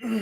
What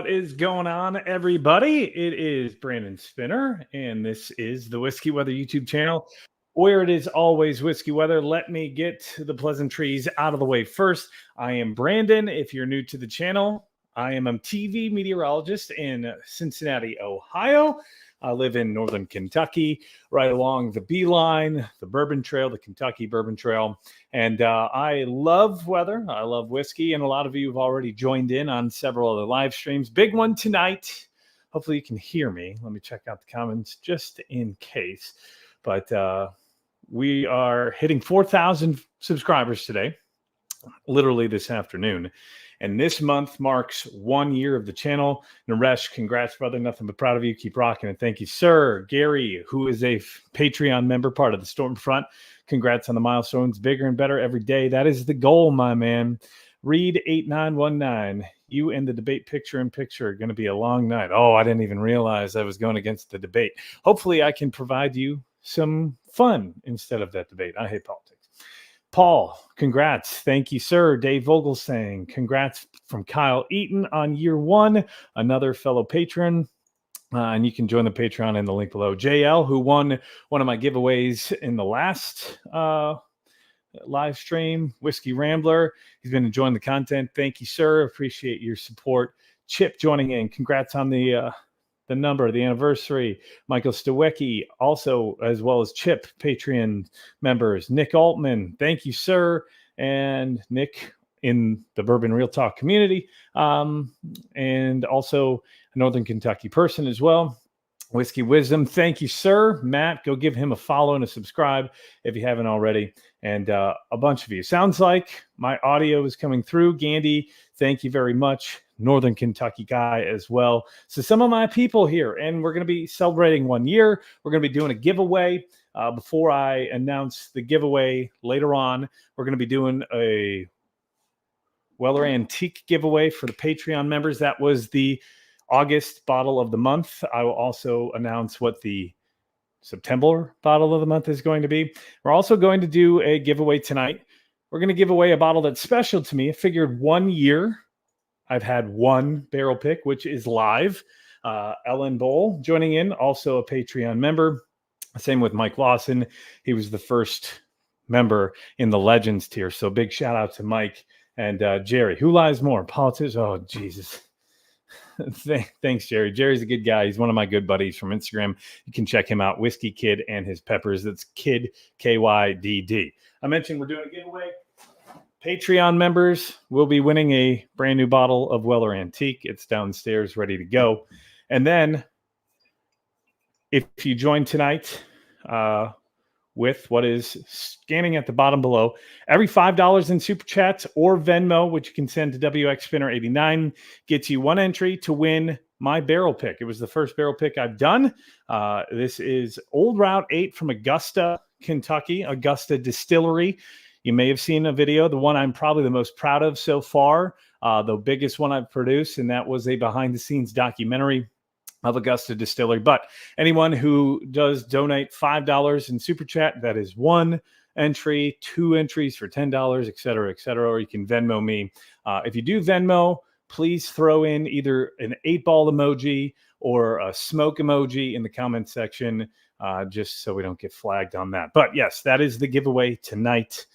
is going on, everybody? It is Brandon Spinner, and this is the Whiskey Weather YouTube channel, where it is always whiskey weather. Let me get the pleasantries out of the way first. I am Brandon. If you're new to the channel, I am a TV meteorologist in Cincinnati, Ohio. I live in northern Kentucky, right along the Beeline, the Bourbon Trail, the Kentucky Bourbon Trail. And I love weather. I love whiskey. And a lot of you have already joined in on several other live streams. Big one tonight. Hopefully you can hear me. Let me check out the comments just in case. But we are hitting 4,000 subscribers today, literally this afternoon. And this month marks 1 year of the channel. Naresh, congrats, brother. Nothing but proud of you. Keep rocking. And thank you, sir. Gary, who is a Patreon member, part of the Stormfront. Congrats on the milestones. Bigger and better every day. That is the goal, my man. Read 8919. You and the debate picture in picture are going to be a long night. Oh, I didn't even realize I was going against the debate. Hopefully I can provide you some fun instead of that debate. I hate politics. Paul, congrats. Thank you, sir. Dave Vogel saying congrats from Kyle Eaton on year 1, another fellow patron. And you can join the Patreon in the link below. JL, who won one of my giveaways in the last live stream, Whiskey Rambler. He's been enjoying the content. Thank you, sir. Appreciate your support. Chip joining in. Congrats on the number, the anniversary. Michael Stowecki, also, as well as Chip, Patreon members. Nick Altman, thank you, sir. And Nick in the Bourbon Real Talk community. And also a Northern Kentucky person as well. Whiskey Wisdom, thank you, sir. Matt, go give him a follow and a subscribe if you haven't already. And a bunch of you. Sounds like my audio is coming through. Gandy, thank you very much. Northern Kentucky guy as well. So some of my people here, and we're going to be celebrating 1 year. We're going to be doing a giveaway. Before I announce the giveaway later on, we're going to be doing a Weller Antique giveaway for the Patreon members. That was the August bottle of the month. I will also announce what the September bottle of the month is going to be. We're also going to do a giveaway tonight. We're going to give away a bottle that's special to me. I figured 1 year I've had one barrel pick, which is live. Ellen Bowl joining in, also a Patreon member. Same with Mike Lawson. He was the first member in the Legends tier. So big shout out to Mike and Jerry. Who lies more? Politics? Oh, Jesus. Thanks, Jerry. Jerry's a good guy. He's one of my good buddies from Instagram. You can check him out. Whiskey Kid and his peppers. That's Kid, Kydd. I mentioned we're doing a giveaway. Patreon members will be winning a brand new bottle of Weller Antique. It's downstairs, ready to go. And then if you join tonight with what is scanning at the bottom below, every $5 in Super Chats or Venmo, which you can send to WXSpinner89, gets you one entry to win my barrel pick. It was the first barrel pick I've done. This is Old Route 8 from Augusta, Kentucky, Augusta Distillery. You may have seen a video, the one I'm probably the most proud of so far, the biggest one I've produced, and that was a behind-the-scenes documentary of Augusta Distillery. But anyone who does donate $5 in Super Chat, that is one entry, 2 entries for $10, et cetera, or you can Venmo me. If you do Venmo, please throw in either an 8-ball emoji or a smoke emoji in the comment section, just so we don't get flagged on that. But yes, that is the giveaway tonight.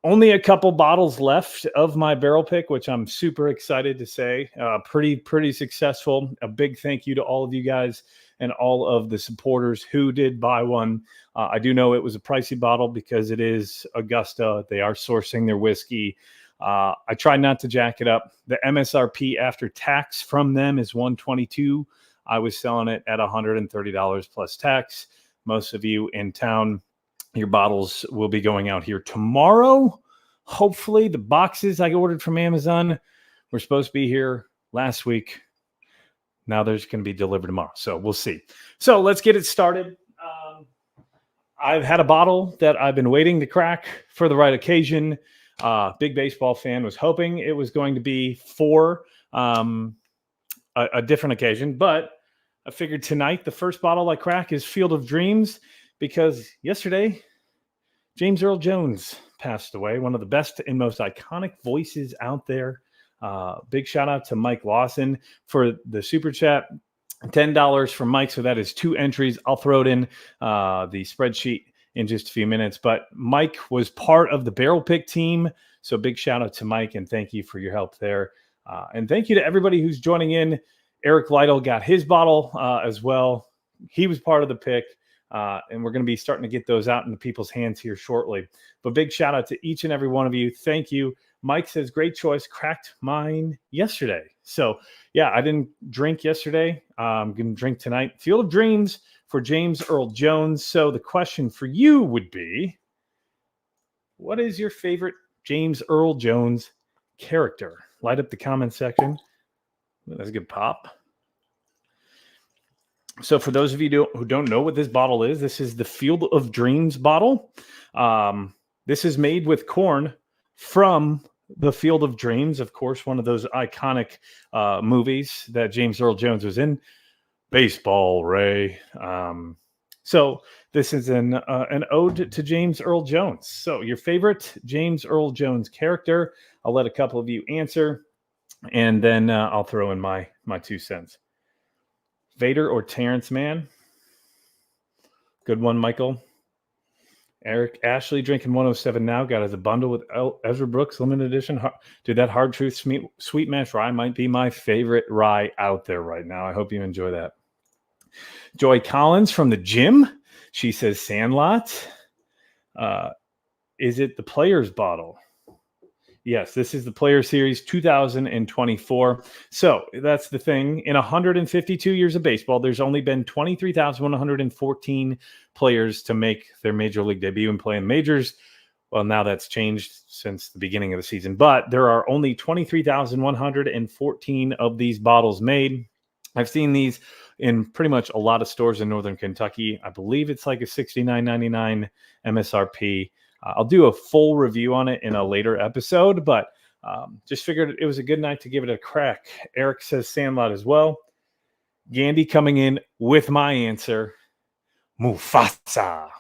Only a couple bottles left of my barrel pick, which I'm super excited to say. Pretty successful. A big thank you to all of you guys and all of the supporters who did buy one. I do know it was a pricey bottle because it is Augusta. They are sourcing their whiskey. I tried not to jack it up. The MSRP after tax from them is $122. I was selling it at $130 plus tax. Most of you in town, your bottles will be going out here tomorrow. Hopefully, the boxes I ordered from Amazon were supposed to be here last week. Now there's going to be delivered tomorrow. So we'll see. So let's get it started. I've had a bottle that I've been waiting to crack for the right occasion. Big baseball fan, was hoping it was going to be for a different occasion, but I figured tonight the first bottle I crack is Field of Dreams, because yesterday James Earl Jones passed away, one of the best and most iconic voices out there. Big shout out to Mike Lawson for the super chat. $10 from Mike, so that is 2 entries. I'll throw it in the spreadsheet in just a few minutes. But Mike was part of the barrel pick team, so big shout out to Mike, and thank you for your help there. And thank you to everybody who's joining in. Eric Lytle got his bottle as well. He was part of the pick, and we're going to be starting to get those out into people's hands here shortly. But big shout out to each and every one of you. Thank you. Mike says, great choice. Cracked mine yesterday. So, yeah, I didn't drink yesterday. I'm going to drink tonight. Field of Dreams for James Earl Jones. So the question for you would be, what is your favorite James Earl Jones character? Light up the comment section. That's a good pop. So for those of you who don't know what this bottle is, this is the Field of Dreams bottle. This is made with corn from the Field of Dreams, of course, one of those iconic movies that James Earl Jones was in. Baseball, Ray. So this is an ode to James Earl Jones. So your favorite James Earl Jones character? I'll let a couple of you answer, and then I'll throw in my 2 cents. Vader or Terrence Mann? Good one, Michael. Eric Ashley drinking 107 now. Got as a bundle with Ezra Brooks limited edition. Dude, that Hard Truth Sweet Mash Rye might be my favorite rye out there right now. I hope you enjoy that. Joy Collins from the gym. She says Sandlot. Is it the Players bottle? Yes, this is the Player Series 2024. So that's the thing. In 152 years of baseball, there's only been 23,114 players to make their major league debut and play in majors. Well, now that's changed since the beginning of the season, but there are only 23,114 of these bottles made. I've seen these in pretty much a lot of stores in Northern Kentucky. I believe it's like a $69.99 MSRP. I'll do a full review on it in a later episode, but just figured it was a good night to give it a crack. Eric says Sandlot as well. Gandhi coming in with my answer, Mufasa.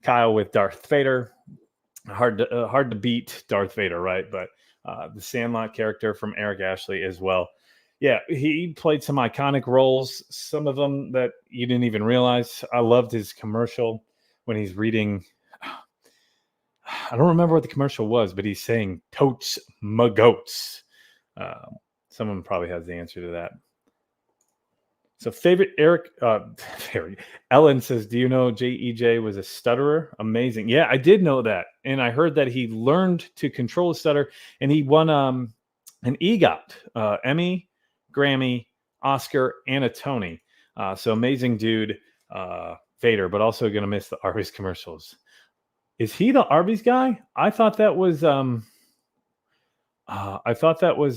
Kyle with Darth Vader. Hard to beat Darth Vader, right? But the Sandlot character from Eric Ashley as well. Yeah, he played some iconic roles, some of them that you didn't even realize. I loved his commercial when he's reading. I don't remember what the commercial was, but he's saying "Totes my goats." Someone probably has the answer to that. So favorite Eric, Ellen says, do you know JEJ was a stutterer? Amazing. Yeah, I did know that. And I heard that he learned to control a stutter, and he won an EGOT, Emmy, Grammy, Oscar, and a Tony. So amazing dude, Vader, but also going to miss the Arby's commercials. Is he the Arby's guy? I thought that was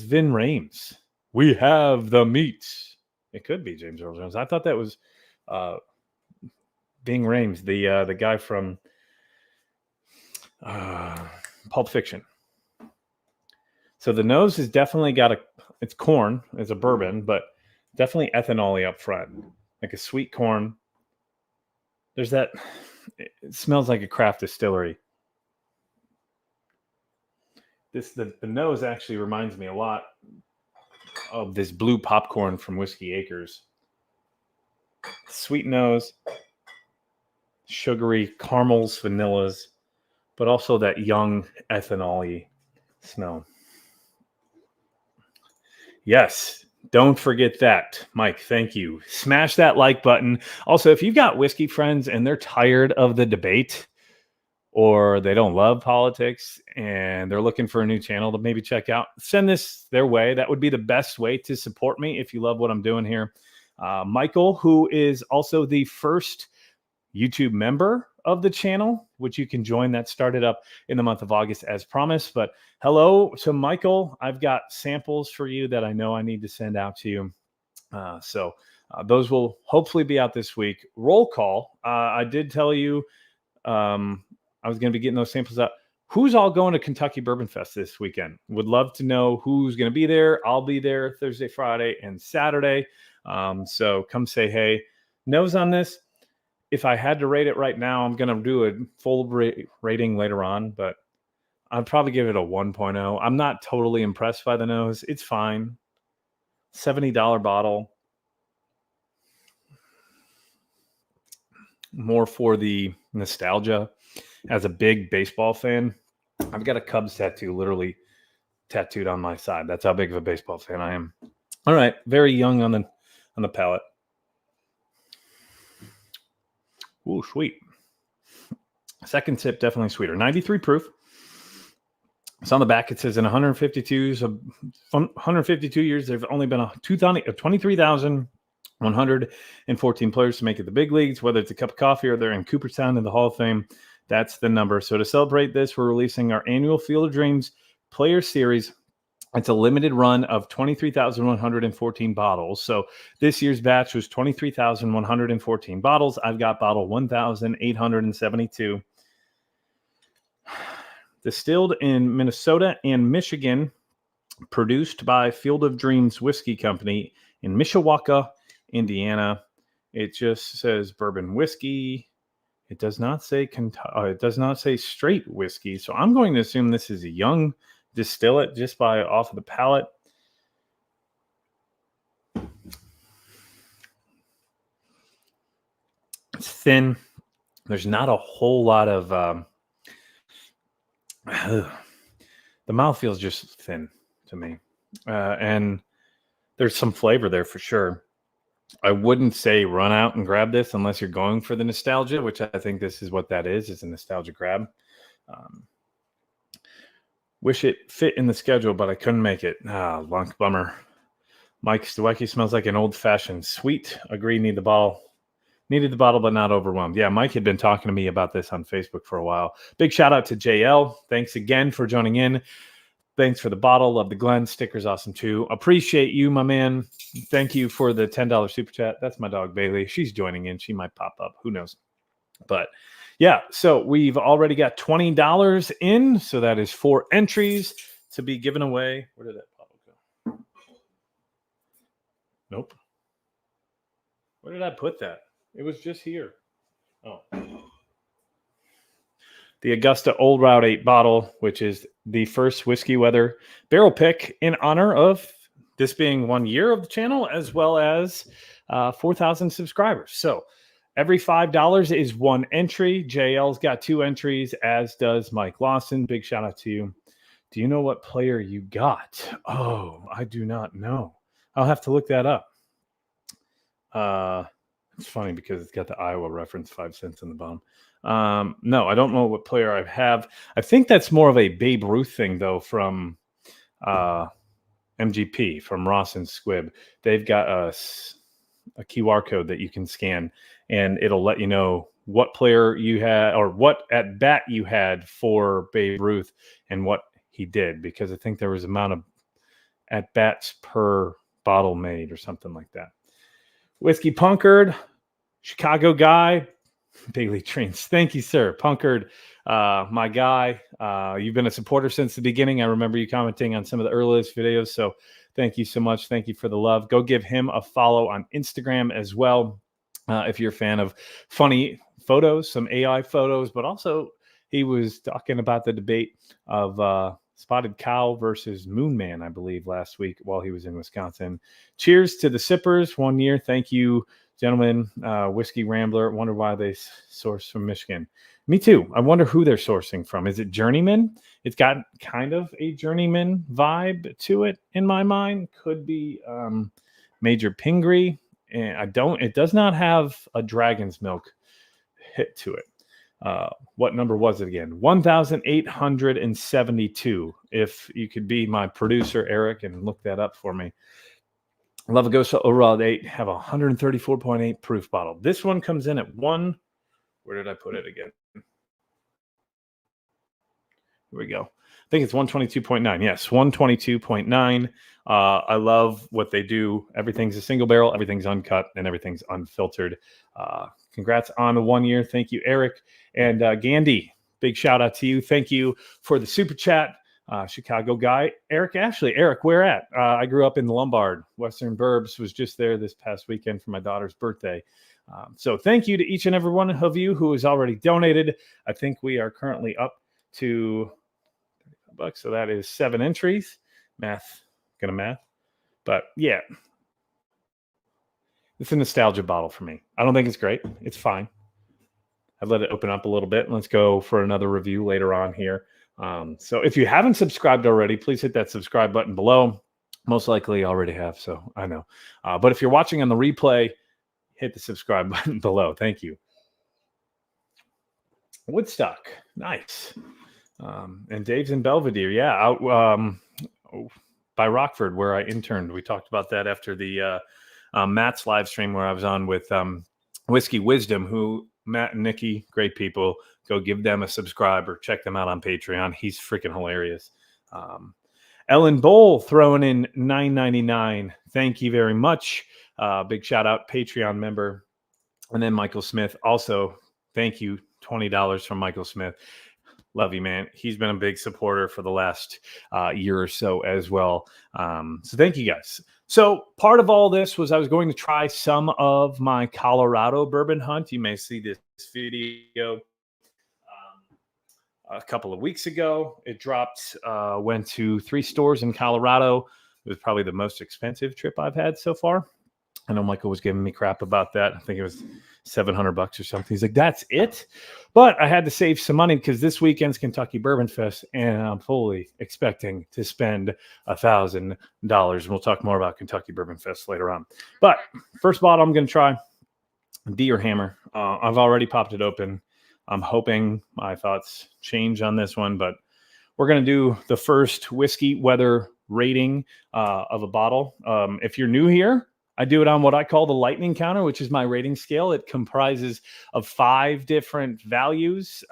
Vin Rames. We have the meats. It could be James Earl Jones. I thought that was Ving Rhames, the guy from Pulp Fiction. So the nose has definitely got it's corn, it's a bourbon, but definitely ethanol-y up front, like a sweet corn. There's that. It smells like a craft distillery. The nose actually reminds me a lot of this blue popcorn from Whiskey Acres. Sweet nose, sugary caramels, vanillas, but also that young ethanol-y smell. Yes, don't forget that, Mike. Thank you. Smash that like button. Also, if you've got whiskey friends and they're tired of the debate, or they don't love politics and they're looking for a new channel to maybe check out, send this their way. That would be the best way to support me if you love what I'm doing here. Michael, who is also the first YouTube member of the channel, which you can join, that started up in the month of August as promised. But hello to Michael. I've got samples for you that I know I need to send out to you. So those will hopefully be out this week. Roll call. I did tell you I was going to be getting those samples out. who's all going to Kentucky Bourbon Fest this weekend? Would love to know who's going to be there. I'll be there Thursday, Friday, and Saturday. So come say hey. Nose on this. If I had to rate it right now, I'm going to do a full rating later on, but I'd probably give it a 1.0. I'm not totally impressed by the nose. It's fine. $70 bottle. More for the nostalgia. As a big baseball fan, I've got a Cubs tattoo literally tattooed on my side. That's how big of a baseball fan I am. All right, very young on the palate. Ooh, sweet. Second sip, definitely sweeter. 93 proof. So on the back, it says in 152 years, there've only been 23,114 players to make it the big leagues, whether it's a cup of coffee or they're in Cooperstown in the Hall of Fame. That's the number. So to celebrate this, we're releasing our annual Field of Dreams Player Series. It's a limited run of 23,114 bottles. So this year's batch was 23,114 bottles. I've got bottle 1,872. Distilled in Minnesota and Michigan, produced by Field of Dreams Whiskey Company in Mishawaka, Indiana. It just says bourbon whiskey. It does not say straight whiskey. So I'm going to assume this is a young distillate just by off of the palate. It's thin. There's not a whole lot of the mouth feels just thin to me, and there's some flavor there for sure. I wouldn't say run out and grab this unless you're going for the nostalgia, which I think this is what that is. It's a nostalgia grab. Wish it fit in the schedule, but I couldn't make it. Long bummer. Mike Stewecki smells like an old-fashioned sweet. Agree, needed the bottle, but not overwhelmed. Yeah, Mike had been talking to me about this on Facebook for a while. Big shout out to JL. Thanks again for joining in. Thanks for the bottle. Love the Glen. Sticker's awesome too. Appreciate you, my man. Thank you for the $10 super chat. That's my dog, Bailey. She's joining in. She might pop up. Who knows? But yeah, so we've already got $20 in. So that is 4 entries to be given away. Where did that bottle go? Nope. Where did I put that? It was just here. Oh. The Augusta Old Route 8 bottle, which is the first Whiskey Weather barrel pick in honor of this being 1 year of the channel, as well as 4,000 subscribers. So every $5 is 1 entry. JL's got 2 entries, as does Mike Lawson. Big shout out to you. Do you know what player you got? Oh, I do not know. I'll have to look that up. It's funny because it's got the Iowa reference, 5 cents in the bottom. No, I don't know what player I have. I think that's more of a Babe Ruth thing, though, from MGP, from Ross and Squibb. They've got a QR code that you can scan, and it'll let you know what player you had or what at bat you had for Babe Ruth and what he did, because I think there was amount of at bats per bottle made or something like that. Whiskey Punkard, Chicago guy, Bailey Treens. Thank you, sir. Punkard, my guy. You've been a supporter since the beginning. I remember you commenting on some of the earliest videos. So thank you so much. Thank you for the love. Go give him a follow on Instagram as well. If you're a fan of funny photos, some AI photos, but also he was talking about the debate of Spotted Cow versus Moon Man, I believe, last week while he was in Wisconsin. Cheers to the sippers. 1 year. Thank you, gentlemen. Whiskey Rambler. Wonder why they source from Michigan. Me too. I wonder who they're sourcing from. Is it Journeyman? It's got kind of a Journeyman vibe to it in my mind. Could be Major Pingree. And it does not have a Dragon's Milk hit to it. What number was it again? 1,872. If you could be my producer, Eric, and look that up for me. Love Augusta Overall 8 have a 134.8 proof bottle. This one comes in at 1. Where did I put it again? Here we go. I think it's 122.9. Yes, 122.9. I love what they do. Everything's a single barrel, everything's uncut, and everything's unfiltered. Congrats on the 1 year. Thank you, Eric. And Gandhi, big shout out to you. Thank you for the super chat. Chicago guy, Eric Ashley. Eric, where at? I grew up in Lombard. Western Burbs, was just there this past weekend for my daughter's birthday. So thank you to each and every one of you who has already donated. I think we are currently up to $35. So that is 7 entries. Math. But yeah, it's a nostalgia bottle for me. I don't think it's great. It's fine. I'd let it open up a little bit. Let's go for another review later on here. So if you haven't subscribed already, please hit that subscribe button below. Most likely you already have, so I know. But if you're watching on the replay, hit the subscribe button below. Thank you. Woodstock. Nice. And Dave's in Belvedere. Yeah, out by Rockford where I interned. We talked about that after the Matt's live stream where I was on with Whiskey Wisdom, who Matt and Nikki, great people. Go give them a subscribe or check them out on Patreon. He's freaking hilarious. Ellen Bowl throwing in $9.99. Thank you very much. Big shout out, Patreon member. And then Michael Smith. Also, thank you. $20 from Michael Smith. Love you, man. He's been a big supporter for the last year or so as well. So thank you guys. So part of all this was I was going to try some of my Colorado bourbon hunt. You may see this video a couple of weeks ago. It dropped, went to 3 stores in Colorado. It was probably the most expensive trip I've had so far. I know Michael was giving me crap about that. I think it was $700 or something. He's like, that's it? But I had to save some money because this weekend's Kentucky Bourbon Fest, and I'm fully expecting to spend $1,000. We'll talk more about Kentucky Bourbon Fest later on. But first bottle I'm going to try, Deerhammer. I've already popped it open. I'm hoping my thoughts change on this one, but we're going to do the first whiskey weather rating of a bottle. If you're new here, I do it on what I call the lightning counter, which is my rating scale. It comprises of 5 different values,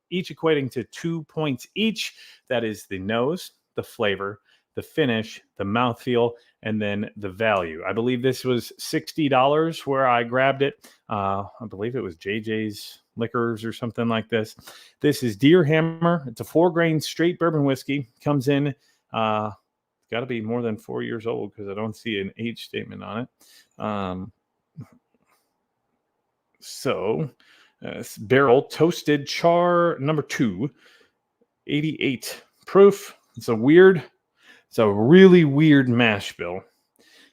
each equating to 2 points each. That is the nose, the flavor, the finish, the mouthfeel, and then the value. I believe this was $60 where I grabbed it. I believe it was JJ's Liquors or something like this. This is Deerhammer. It's a 4-grain straight bourbon whiskey. Comes in got to be more than 4 years old because I don't see an age statement on it. It's barrel toasted char number 2, 88 proof. It's a really weird mash bill.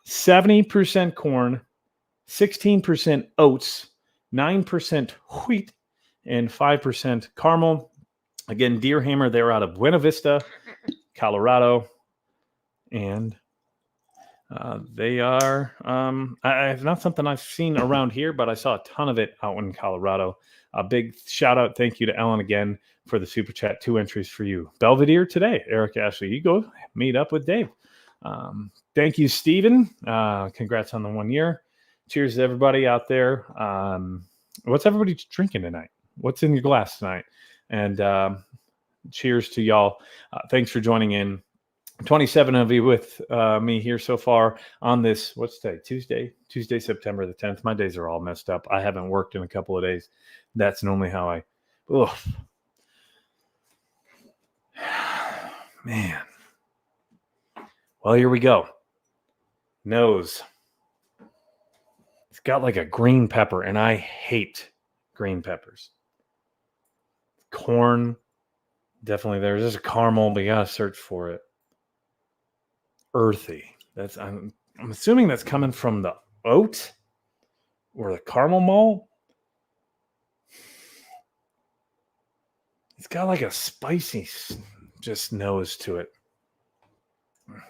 70% corn, 16% oats, 9% wheat, and 5% caramel. Again, Deerhammer, they're out of Buena Vista, Colorado. And they are, not something I've seen around here, but I saw a ton of it out in Colorado. A big shout out. Thank you to Ellen again for the super chat. 2 entries for you. Belvedere today, Eric Ashley. You go meet up with Dave. Thank you, Steven. Congrats on the 1 year. Cheers to everybody out there. What's everybody drinking tonight? What's in your glass tonight? And cheers to y'all. Thanks for joining in. 27 of you with me here so far on this, what's today? Tuesday, September the 10th. My days are all messed up. I haven't worked in a couple of days. That's normally how man. Well, here we go. Nose. It's got like a green pepper, and I hate green peppers. Corn, definitely there. There's a caramel, but you gotta search for it. Earthy. I'm assuming that's coming from the oat or the caramel malt. It's got like a spicy just nose to it.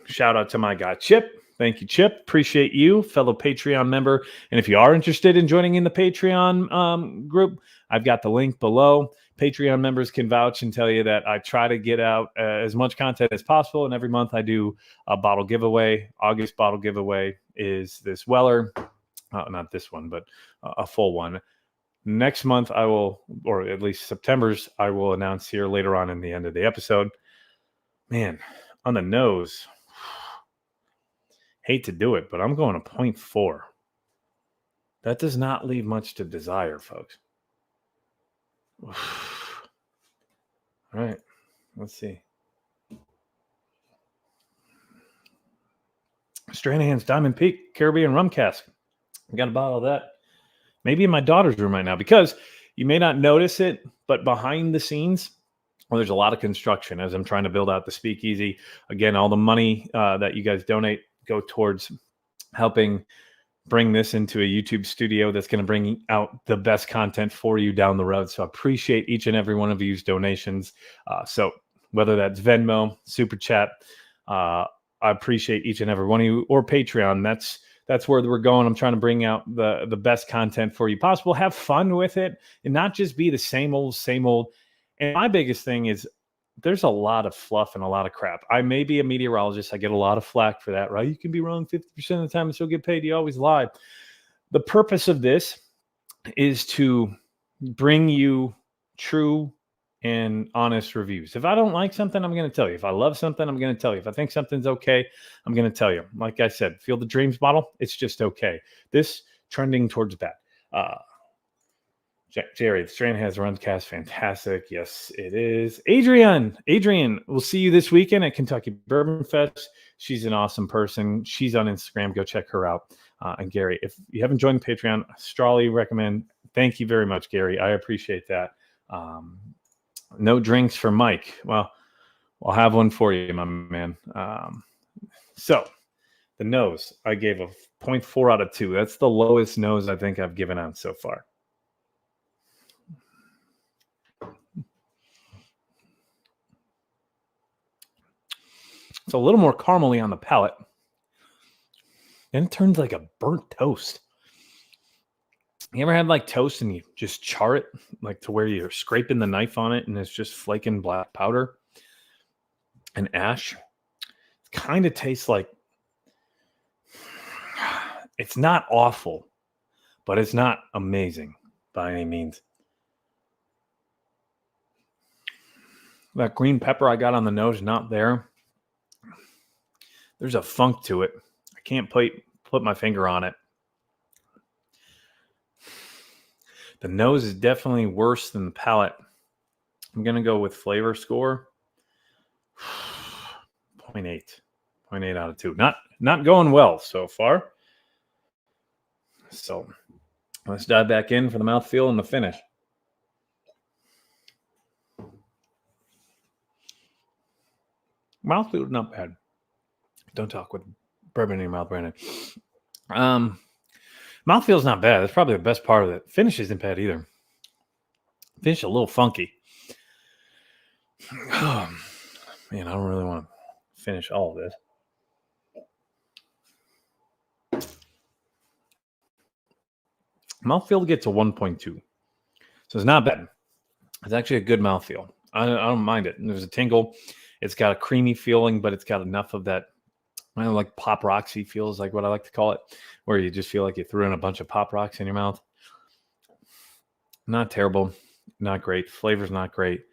Shout out to my guy Chip. Thank you, Chip. Appreciate you, fellow Patreon member. And if you are interested in joining in the Patreon group, I've got the link below. Patreon members can vouch and tell you that I try to get out as much content as possible. And every month I do a bottle giveaway. August bottle giveaway is this Weller. Not this one, but a full one. Next month I will, or at least September's, I will announce here later on in the end of the episode. Man, on the nose. Hate to do it, but I'm going to 0.4. That does not leave much to desire, folks. All right. Let's see. Stranahan's Diamond Peak Caribbean Rum Cask. I got a bottle of that. Maybe in my daughter's room right now, because you may not notice it, but behind the scenes, well, there's a lot of construction as I'm trying to build out the speakeasy. Again, all the money that you guys donate go towards helping bring this into a YouTube studio that's going to bring out the best content for you down the road. So I appreciate each and every one of you's donations. So whether that's Venmo, Super Chat, I appreciate each and every one of you, or Patreon. That's where we're going. I'm trying to bring out the best content for you possible. Have fun with it and not just be the same old, same old. And my biggest thing is there's a lot of fluff and a lot of crap. I may be a meteorologist. I get a lot of flack for that, right? You can be wrong 50% of the time and still get paid. You always lie. The purpose of this is to bring you true and honest reviews. If I don't like something, I'm going to tell you. If I love something, I'm going to tell you. If I think something's okay, I'm going to tell you. Like I said, Field of Dreams bottle, it's just okay. This trending towards bad. Jerry, the Strand has run cast fantastic. Yes, it is. Adrian, we'll see you this weekend at Kentucky Bourbon Fest. She's an awesome person. She's on Instagram. Go check her out. And Gary, if you haven't joined the Patreon, strongly recommend. Thank you very much, Gary. I appreciate that. No drinks for Mike. Well, I'll have one for you, my man. So the nose, I gave a 0.4 out of 2. That's the lowest nose I think I've given out so far. It's a little more caramely on the palate. Then it turns like a burnt toast. You ever had like toast and you just char it, like to where you're scraping the knife on it and it's just flaking black powder and ash? It kind of tastes like, it's not awful, but it's not amazing by any means. That green pepper I got on the nose, not there. There's a funk to it. I can't put my finger on it. The nose is definitely worse than the palate. I'm going to go with flavor score. 0.8. 0.8 out of 2. Not going well so far. So let's dive back in for the mouthfeel and the finish. Mouthfeel is not bad. Don't talk with bourbon in your mouth, Brandon. Mouthfeel is not bad. That's probably the best part of it. Finish isn't bad either. Finish a little funky. Oh, man, I don't really want to finish all of this. Mouthfeel gets a 1.2. So it's not bad. It's actually a good mouthfeel. I don't mind it. There's a tingle. It's got a creamy feeling, but it's got enough of that, I don't know, like Pop Roxy feels, like what I like to call it, where you just feel like you threw in a bunch of Pop Rocks in your mouth. Not terrible. Not great. Flavor's not great.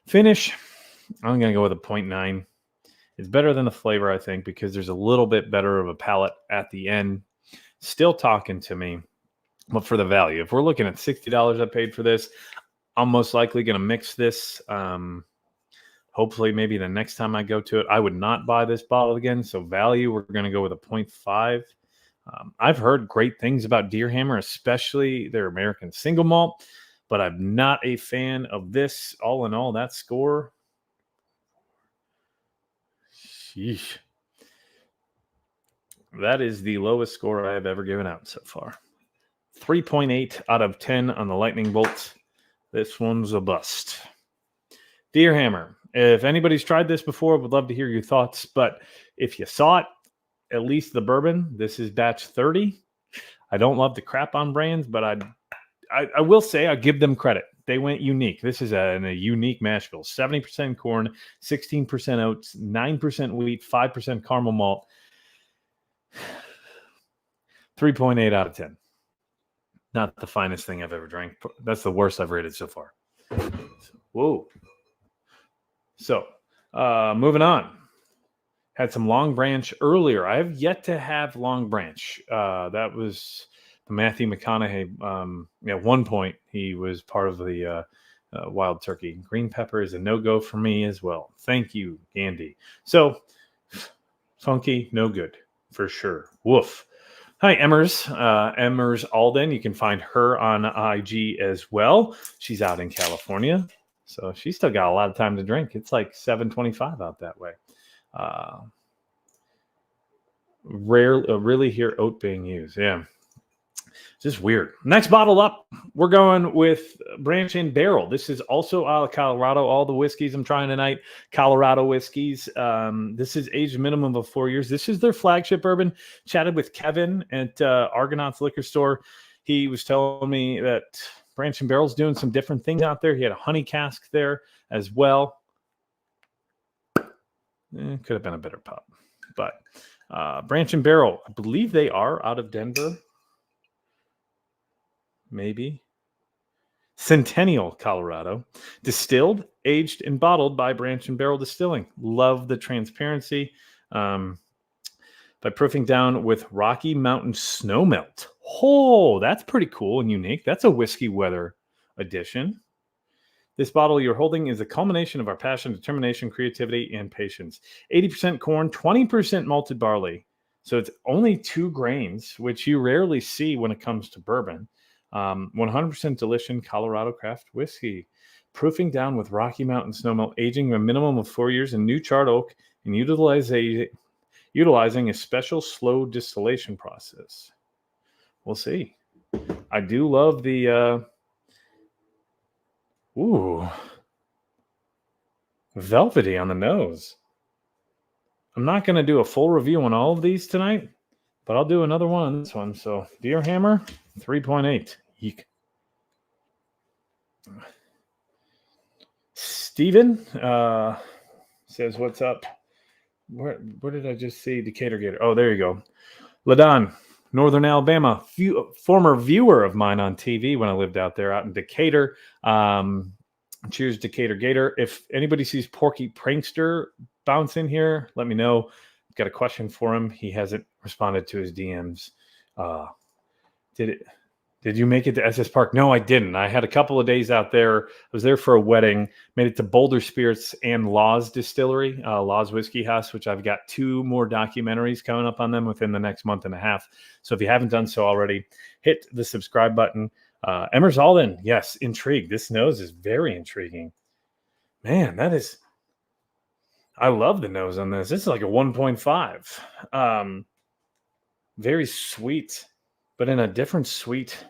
Finish, I'm going to go with a 0.9. It's better than the flavor, I think, because there's a little bit better of a palate at the end. Still talking to me, but for the value. If we're looking at $60 I paid for this, I'm most likely going to mix this. Hopefully, maybe the next time I go to it, I would not buy this bottle again. So value, we're going to go with a 0.5. I've heard great things about Deerhammer, especially their American single malt, but I'm not a fan of this. All in all, that score, sheesh. That is the lowest score I have ever given out so far. 3.8 out of 10 on the lightning bolt. This one's a bust. Deerhammer. If anybody's tried this before, would love to hear your thoughts. But if you saw it, at least the bourbon, this is batch 30. I don't love to crap on brands, but I will say I give them credit. They went unique. This is a unique mash bill. 70% corn, 16% oats, 9% wheat, 5% caramel malt. 3.8 out of 10. Not the finest thing I've ever drank. That's the worst I've rated so far. Whoa. So, moving on. Had some Long Branch earlier. I have yet to have Long Branch. That was the Matthew McConaughey. At one point, he was part of the wild turkey. Green pepper is a no-go for me as well. Thank you, Gandhi. So, funky, no good for sure. Woof. Hi, Emmers Alden. You can find her on IG as well. She's out in California, so she's still got a lot of time to drink. It's like 7:25 out that way. Really hear oat being used. Yeah. Just weird. Next bottle up, we're going with Branch and Barrel. This is also out of Colorado. All the whiskeys I'm trying tonight, Colorado whiskeys. This is aged minimum of 4 years. This is their flagship bourbon. Chatted with Kevin at Argonaut's liquor store. He was telling me that Branch and Barrel's doing some different things out there. He had a honey cask there as well. Could have been a better pop, but Branch and Barrel, I believe they are out of Denver. Maybe. Centennial, Colorado. Distilled, aged, and bottled by Branch and Barrel Distilling. Love the transparency. By proofing down with Rocky Mountain Snow Melt. Oh, that's pretty cool and unique. That's a whiskey weather edition. This bottle you're holding is a culmination of our passion, determination, creativity, and patience. 80% corn, 20% malted barley. So it's only 2 grains, which you rarely see when it comes to bourbon. 100% Delicious Colorado craft whiskey. Proofing down with Rocky Mountain Snow Melt, aging a minimum of 4 years in new charred oak, and utilizing a special slow distillation process. We'll see. I do love the velvety on the nose. I'm not going to do a full review on all of these tonight, but I'll do another one on this one. So Deerhammer, 3.8. Eek. Steven says, what's up? Where did I just see Decatur Gator? Oh, there you go. Ladon, Northern Alabama, former viewer of mine on TV when I lived out there out in Decatur. Cheers, Decatur Gator. If anybody sees Porky Prankster bounce in here, let me know. Got a question for him. He hasn't responded to his DMs. Did you make it to SS Park? No, I didn't. I had a couple of days out there. I was there for a wedding. Made it to Boulder Spirits and Law's Distillery, Law's Whiskey House, which I've got 2 more documentaries coming up on them within the next month and a half. So if you haven't done so already, hit the subscribe button. Emmers Alden, yes, intrigued. This nose is very intriguing. Man, I love the nose on this. This is like a 1.5. Very sweet, but in a different sweet.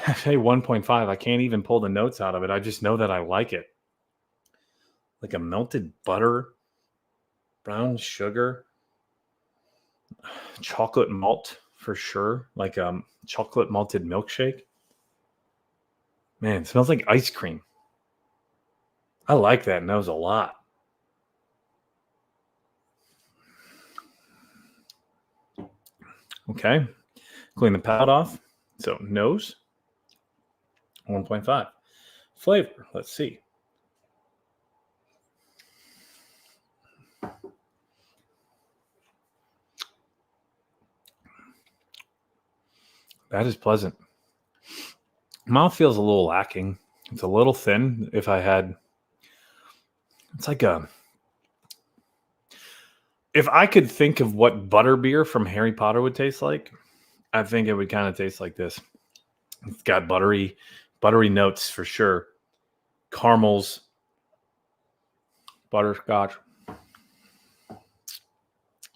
I say 1.5. I can't even pull the notes out of it. I just know that I like it. Like a melted butter, brown sugar, chocolate malt for sure. Like a chocolate malted milkshake. Man, it smells like ice cream. I like that nose a lot. Okay. Clean the palate off. So nose. 1.5. Flavor, let's see. That is pleasant. Mouth feels a little lacking. It's a little thin. It's like if I could think of what butterbeer from Harry Potter would taste like, I think it would kind of taste like this. It's got buttery notes for sure. Caramels, butterscotch,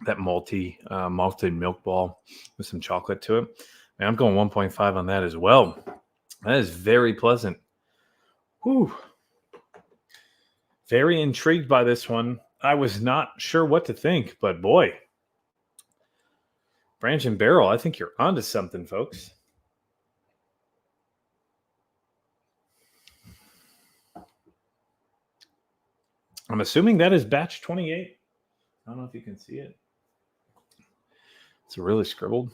that malted milk ball with some chocolate to it. Man, I'm going 1.5 on that as well. That is very pleasant. Whew. Very intrigued by this one. I was not sure what to think, but boy, Branch and Barrel, I think you're onto something, folks. I'm assuming that is batch 28. I don't know if you can see it. It's really scribbled.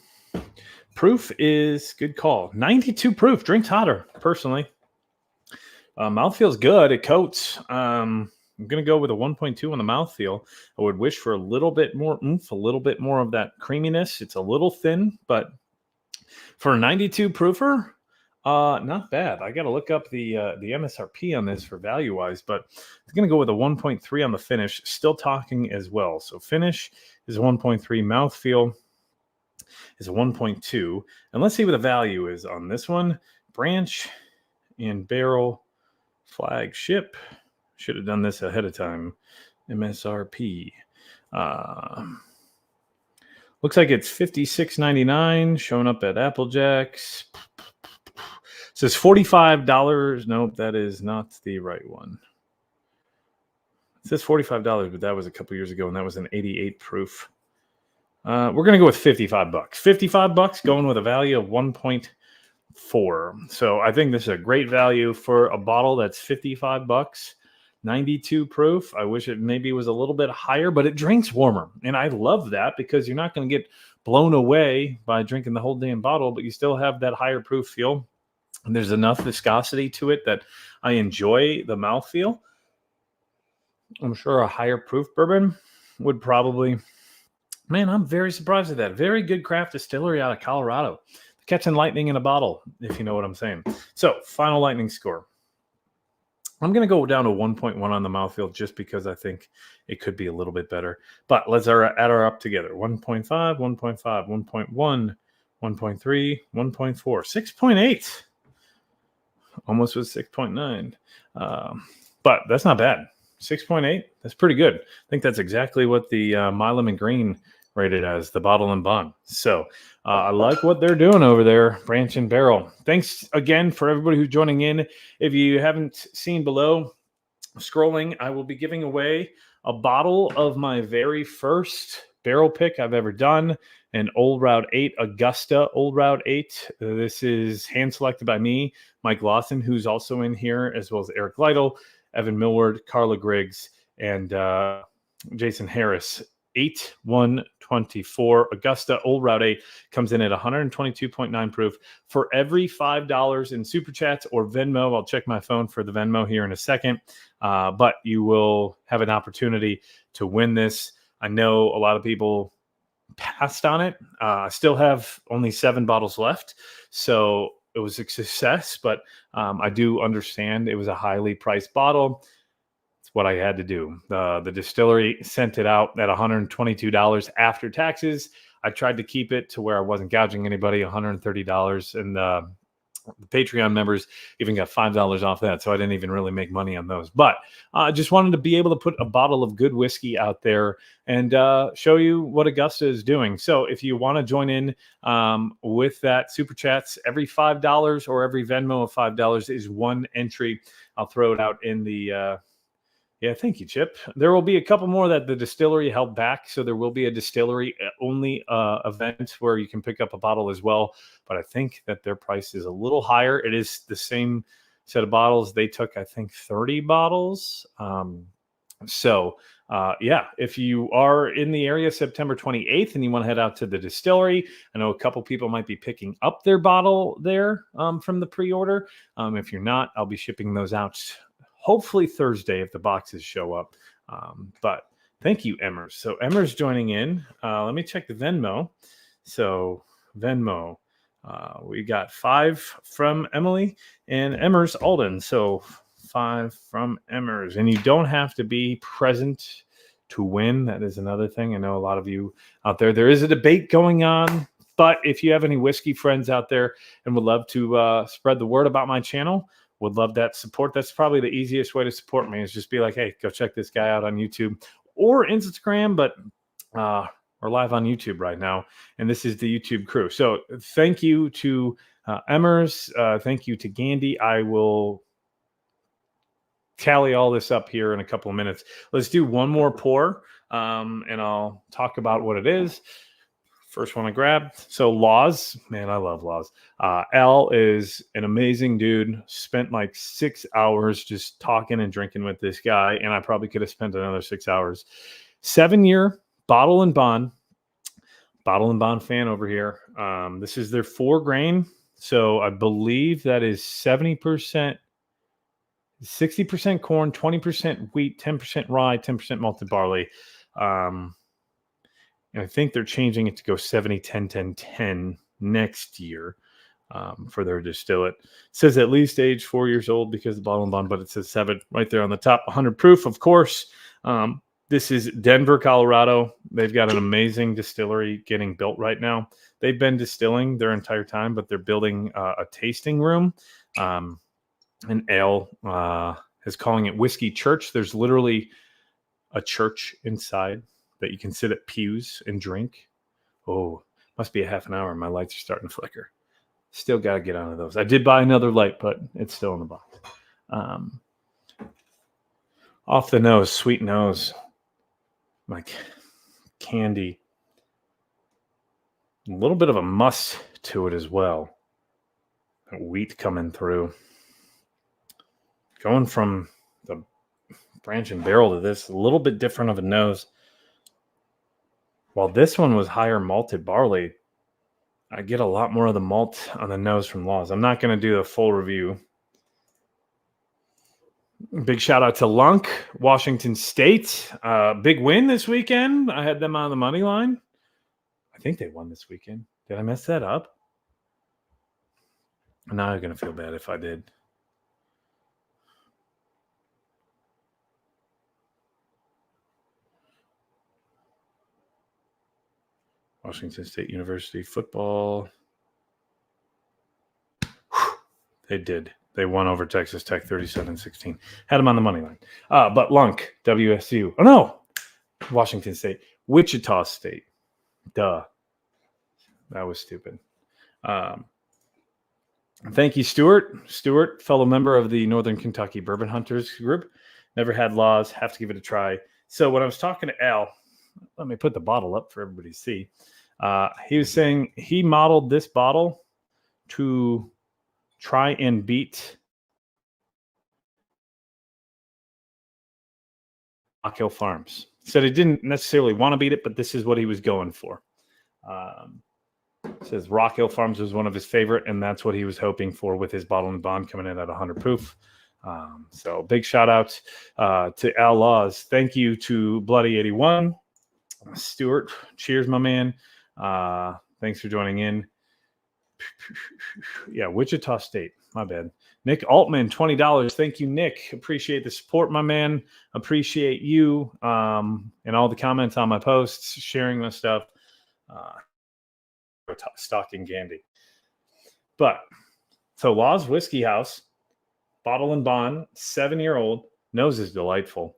Proof is good call. 92 proof. Drinks hotter, personally. Mouth feels good. It coats. I'm going to go with a 1.2 on the mouthfeel. I would wish for a little bit more oomph, a little bit more of that creaminess. It's a little thin, but for a 92 proofer, Not bad. I got to look up the MSRP on this for value wise, but it's going to go with a 1.3 on the finish. Still talking as well. So finish is a 1.3, mouthfeel is a 1.2, and let's see what the value is on this one. Branch and barrel flagship. Should have done this ahead of time. MSRP. Looks like it's $56.99 showing up at Applejack's. It says $45. Nope, that is not the right one. It says $45, but that was a couple years ago, and that was an 88 proof. We're gonna go with $55. $55 going with a value of 1.4. So I think this is a great value for a bottle that's $55. 92 proof. I wish it maybe was a little bit higher, but it drinks warmer. And I love that because you're not going to get blown away by drinking the whole damn bottle, but you still have that higher proof feel. And there's enough viscosity to it that I enjoy the mouthfeel. I'm sure a higher proof bourbon would probably, man, I'm very surprised at that. Very good craft distillery out of Colorado. Catching lightning in a bottle, if you know what I'm saying. So, final lightning score. I'm going to go down to 1.1 on the mouthfeel just because I think it could be a little bit better. But let's add our up together. 1.5, 1.5, 1.1, 1.3, 1.4, 6.8. Almost was 6.9. But that's not bad. 6.8, that's pretty good. I think that's exactly what the My Lemon Green rated as, the bottle and bond. So I like what they're doing over there, Branch and Barrel. Thanks again for everybody who's joining in. If you haven't seen below, scrolling, I will be giving away a bottle of my very first barrel pick I've ever done, an Old Route 8, Augusta Old Route 8. This is hand selected by me, Mike Lawson, who's also in here, as well as Eric Lytle, Evan Millward, Carla Griggs, and Jason Harris. 8/1/24 Augusta Old Route 8 comes in at 122.9 proof. For every $5 in Super Chats or Venmo, I'll check my phone for the Venmo here in a second, but you will have an opportunity to win this. I know a lot of people passed on it. I still have only 7 bottles left, so it was a success, but I do understand it was a highly priced bottle. What I had to do. The distillery sent it out at $122 after taxes. I tried to keep it to where I wasn't gouging anybody, $130, and the Patreon members even got $5 off that, so I didn't even really make money on those. But I just wanted to be able to put a bottle of good whiskey out there and show you what Augusta is doing. So if you want to join in with that Super Chats, every $5 or every Venmo of $5 is one entry. I'll throw it out in the yeah, thank you, Chip. There will be a couple more that the distillery held back, so there will be a distillery only event where you can pick up a bottle as well. But I think that their price is a little higher. It is the same set of bottles. They took, I think, 30 bottles. Yeah, if you are in the area September 28th and you want to head out to the distillery, I know a couple people might be picking up their bottle there from the pre-order. If you're not, I'll be shipping those out hopefully Thursday if the boxes show up. But thank you, Emmers. So Emmers joining in. Let me check the Venmo. So Venmo, we got 5 from Emily and Emmers Alden. So 5 from Emmers. And you don't have to be present to win. That is another thing. I know a lot of you out there. There is a debate going on. But if you have any whiskey friends out there and would love to spread the word about my channel, would love that support. That's probably the easiest way to support me, is just be like, hey, go check this guy out on YouTube or Instagram, but we're live on YouTube right now, and this is the YouTube crew. So thank you to Emmers. Thank you to Gandhi. I will tally all this up here in a couple of minutes. Let's do one more pour, and I'll talk about what it is. First one I grabbed. So Laws, man, I love Laws. Al is an amazing dude. Spent like 6 hours just talking and drinking with this guy, and I probably could have spent another 6 hours. 7-year bottle and bond fan over here. This is their 4 grain. So I believe that is 70%, 60% corn, 20% wheat, 10% rye, 10% malted barley. And I think they're changing it to go 70, 10, 10, 10 next year. for their distillate. It says at least age 4 years old because the bottle and bond, but it says 7 right there on the top. 100 proof, of course. This is Denver, Colorado. They've got an amazing distillery getting built right now. They've been distilling their entire time, but they're building a tasting room. And Ale is calling it Whiskey Church. There's literally a church inside that you can sit at pews and drink. Oh, must be a half an hour. My lights are starting to flicker. Still got to get onto those. I did buy another light, but it's still in the box. Off the nose, sweet nose, like candy. A little bit of a must to it as well. That wheat coming through. Going from the branch and barrel to this, a little bit different of a nose. While this one was higher malted barley, I get a lot more of the malt on the nose from Laws. I'm not going to do a full review. Big shout out to Lunk, Washington State. Big win this weekend. I had them on the money line. I think they won this weekend. Did I mess that up? Now I'm going to feel bad if I did. Washington State University football. They did. They won over Texas Tech 37-16. Had them on the money line. But Lunk, WSU. Oh, no. Washington State. Wichita State. Duh. That was stupid. Thank you, Stuart. Stuart, fellow member of the Northern Kentucky Bourbon Hunters group. Never had Laws. Have to give it a try. So when I was talking to Al, let me put the bottle up for everybody to see. He was saying he modeled this bottle to try and beat Rock Hill Farms. Said he didn't necessarily want to beat it, but this is what he was going for. Says Rock Hill Farms was one of his favorite, and that's what he was hoping for with his bottle and bond coming in at 100 proof. So big shout out to Al Laws. Thank you to Bloody 81. Stuart, cheers, my man. Thanks for joining in. Yeah, Wichita State. My bad. Nick Altman, $20. Thank you, Nick. Appreciate the support, my man. Appreciate you and all the comments on my posts, sharing my stuff. Stocking Gandy. But so Laws Whiskey House, bottle and bond, 7-year-old. Nose is delightful.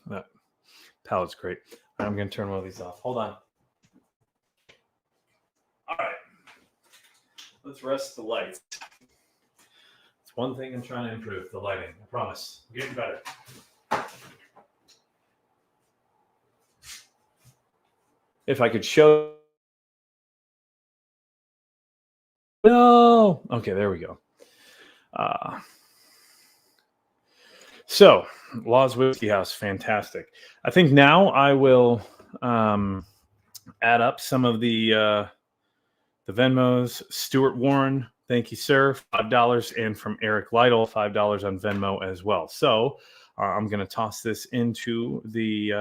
That palate's great. I'm going to turn one of these off. Hold on. All right. Let's rest the lights. It's one thing I'm trying to improve, the lighting. I promise. I'm getting better. If I could show. No. Okay, there we go. So, Laws Whiskey House, fantastic. I think now I will add up some of the Venmos. Stuart Warren, thank you, sir, $5, and from Eric Lytle, $5 on Venmo as well. So I'm going to toss this into the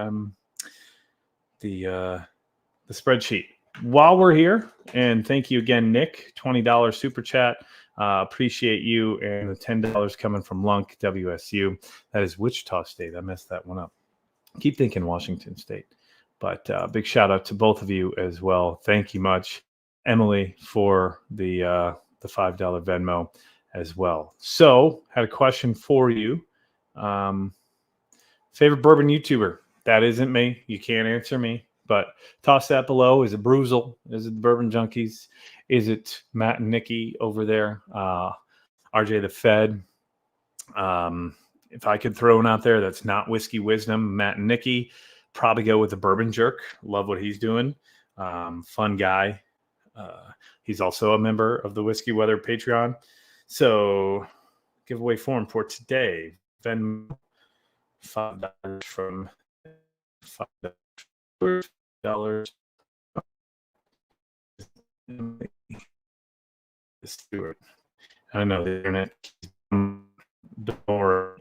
spreadsheet while we're here. And thank you again, Nick, $20 super chat. Appreciate you, and the $10 coming from Lunk, WSU. That is Wichita State. I messed that one up. Keep thinking Washington State. But big shout out to both of you as well. Thank you much, Emily, for the $5 Venmo as well. So, had a question for you. Favorite bourbon YouTuber? That isn't me. You can't answer me. But toss that below. Is it Bruzel? Is it the Bourbon Junkies? Is it Matt and Nikki over there? RJ the Fed. If I could throw one out there that's not Whiskey Wisdom, Matt and Nikki, probably go with the Bourbon Jerk. Love what he's doing. Fun guy. He's also a member of the Whiskey Weather Patreon. So giveaway form for today. Venmo $5 from $5. Stuart. I know the internet door.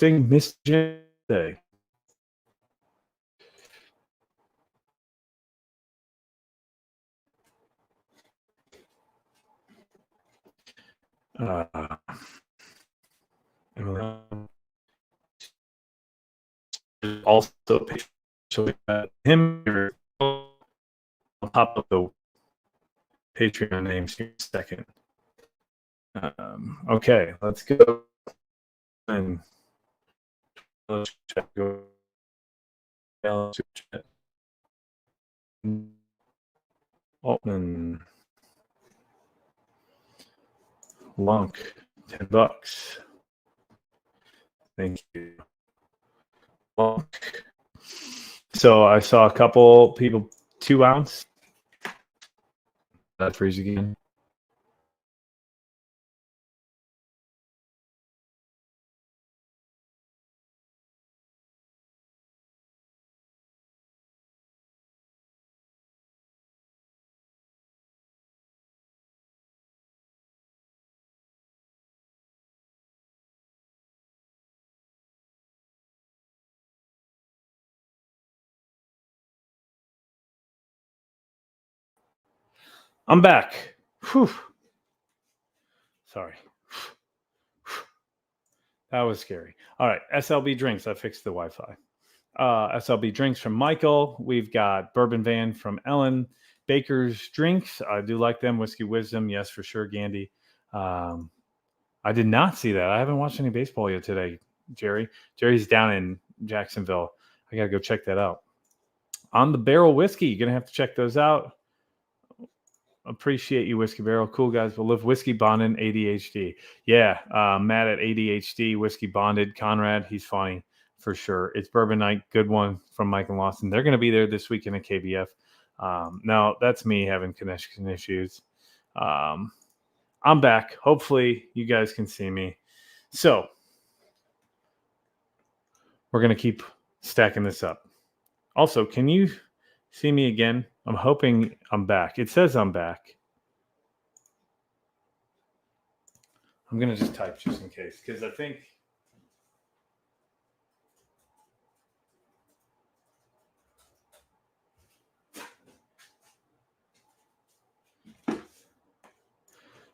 hosting Miss Day. Also, so we got him here. I'll pop up the Patreon names here in a second. Okay, let's go and let's check. Altman Lunk, $10. Thank you. Lunk. So I saw a couple people 2 ounce. That freeze again. I'm back. Whew. Sorry. That was scary. All right. SLB drinks. I fixed the Wi-Fi. SLB drinks from Michael. We've got Bourbon Van from Ellen. Baker's drinks. I do like them. Whiskey Wisdom. Yes, for sure. Gandy. I did not see that. I haven't watched any baseball yet today, Jerry. Jerry's down in Jacksonville. I got to go check that out. On the Barrel Whiskey. You're going to have to check those out. Appreciate you, Whiskey Barrel. Cool guys. We'll live Whiskey Bonded ADHD. Yeah, Matt at ADHD, Whiskey Bonded. Conrad, he's funny for sure. It's Bourbon Night. Good one from Mike and Lawson. They're going to be there this weekend at KBF. Now, that's me having connection issues. I'm back. Hopefully, you guys can see me. So, we're going to keep stacking this up. Also, can you see me again? I'm hoping I'm back. It says I'm back. I'm going to just type just in case because I think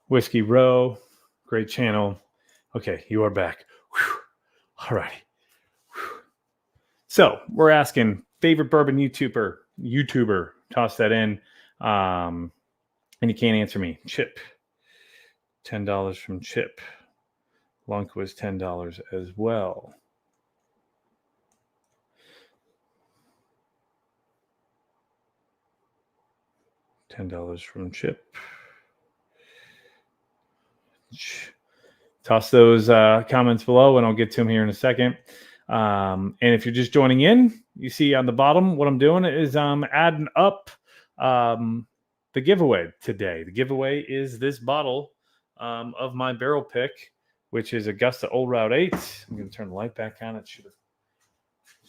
Whiskey Row, great channel. Okay, you are back. Whew. All righty. So we're asking favorite bourbon YouTuber. Toss that in. And you can't answer me. Chip. $10 from Chip. Lunk was $10 as well. $10 from Chip. Toss those comments below and I'll get to them here in a second. And if you're just joining in, you see on the bottom what I'm doing is I'm adding up the giveaway today. The giveaway is this bottle of my barrel pick, which is Augusta Old Route 8. I'm going to turn the light back on. It should have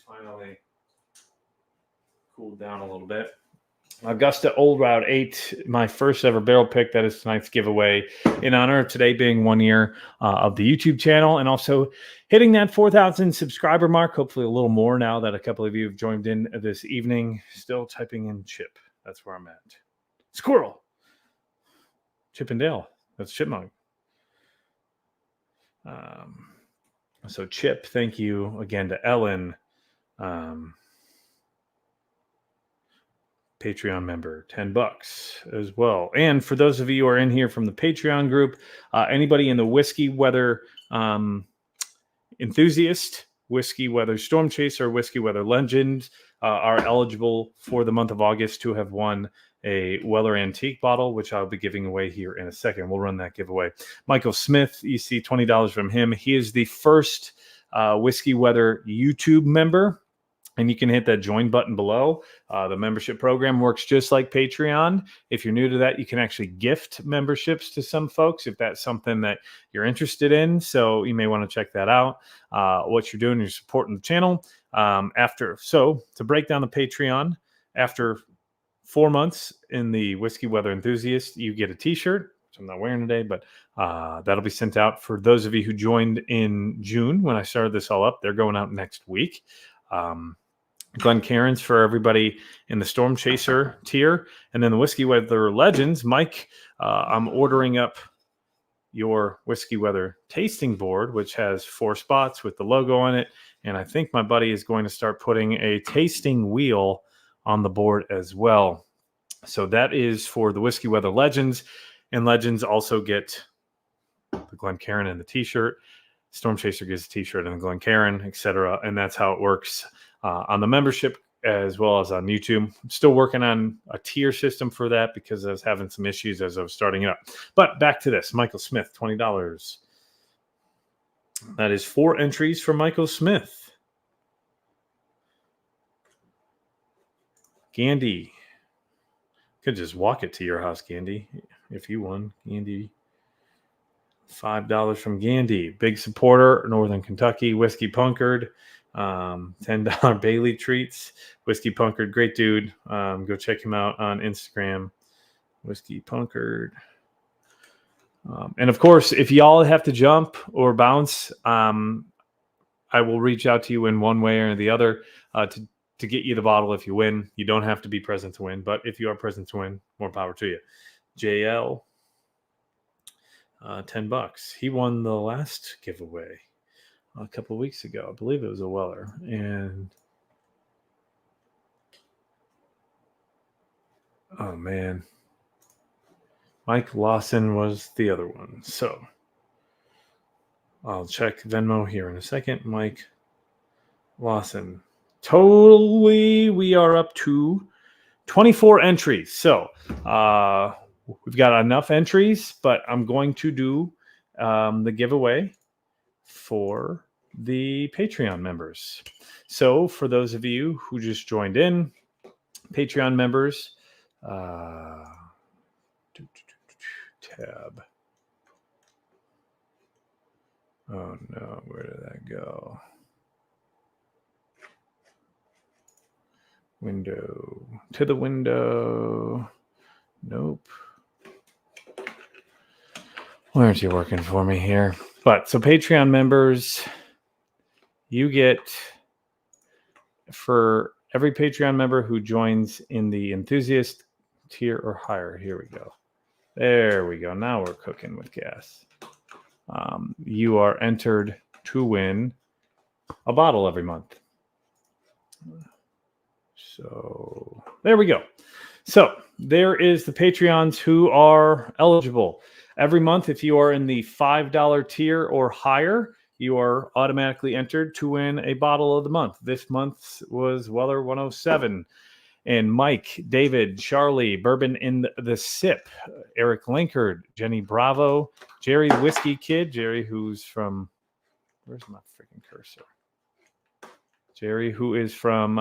finally cooled down a little bit. Augusta Old Route 8, my first ever barrel pick. That is tonight's giveaway in honor of today being 1 year of the YouTube channel and also hitting that 4,000 subscriber mark. Hopefully a little more now that a couple of you have joined in this evening. Still typing in Chip. That's where I'm at. Squirrel. Chip and Dale. That's Chipmunk. So Chip, thank you again to Ellen. Patreon member, $10 as well. And for those of you who are in here from the Patreon group, anybody in the Whiskey Weather enthusiast, Whiskey Weather Storm Chaser, Whiskey Weather Legend are eligible for the month of August to have won a Weller Antique bottle, which I'll be giving away here in a second. We'll run that giveaway. Michael Smith, you see $20 from him. He is the first Whiskey Weather YouTube member. And you can hit that join button below. The membership program works just like Patreon. If you're new to that, you can actually gift memberships to some folks if that's something that you're interested in. So you may want to check that out. What you're doing, you're supporting the channel. So to break down the Patreon, after 4 months in the Whiskey Weather Enthusiast, you get a t-shirt. I'm not wearing today, but that'll be sent out for those of you who joined in June when I started this all up. They're going out next week. Glencairn's for everybody in the Storm Chaser tier, and then the Whiskey Weather Legends. Mike, I'm ordering up your Whiskey Weather tasting board, which has 4 spots with the logo on it, and I think my buddy is going to start putting a tasting wheel on the board as well. So that is for the Whiskey Weather Legends, and Legends also get the Glencairn and the t-shirt. Storm Chaser gets a t-shirt and the Glencairn, etc. And that's how it works on the membership as well as on YouTube. I'm still working on a tier system for that because I was having some issues as I was starting it up. But back to this. Michael Smith, $20. That is 4 entries for Michael Smith. Gandhi. Could just walk it to your house, Gandhi, if you won. Gandhi. $5 from Gandhi. Big supporter, Northern Kentucky. Whiskey Punkard. $10 Bailey Treats. Whiskey Punkard, great dude. Go check him out on Instagram. Whiskey Punkard. And of course, if y'all have to jump or bounce, I will reach out to you in one way or the other to get you the bottle if you win. You don't have to be present to win, but if you are present to win, more power to you. JL, $10. He won the last giveaway a couple of weeks ago. I believe it was a Weller. And oh man, Mike Lawson was the other one. So I'll check Venmo here in a second. Mike Lawson. Totally, we are up to 24 entries. So we've got enough entries, but I'm going to do the giveaway for the Patreon members. So for those of you who just joined in, Patreon members, tab. Oh no, where did that go? Window, to the window. Nope. Why aren't you working for me here? But so Patreon members, you get, for every Patreon member who joins in the enthusiast tier or higher. Here we go. There we go. Now we're cooking with gas. You are entered to win a bottle every month. So there we go. So there is the Patreons who are eligible. Every month, if you are in the $5 tier or higher, you are automatically entered to win a bottle of the month. This month was Weller 107. And Mike, David, Charlie, Bourbon in the Sip, Eric Linkard, Jenny Bravo, Jerry Whiskey Kid, Jerry who's from, where's my freaking cursor? Jerry who is from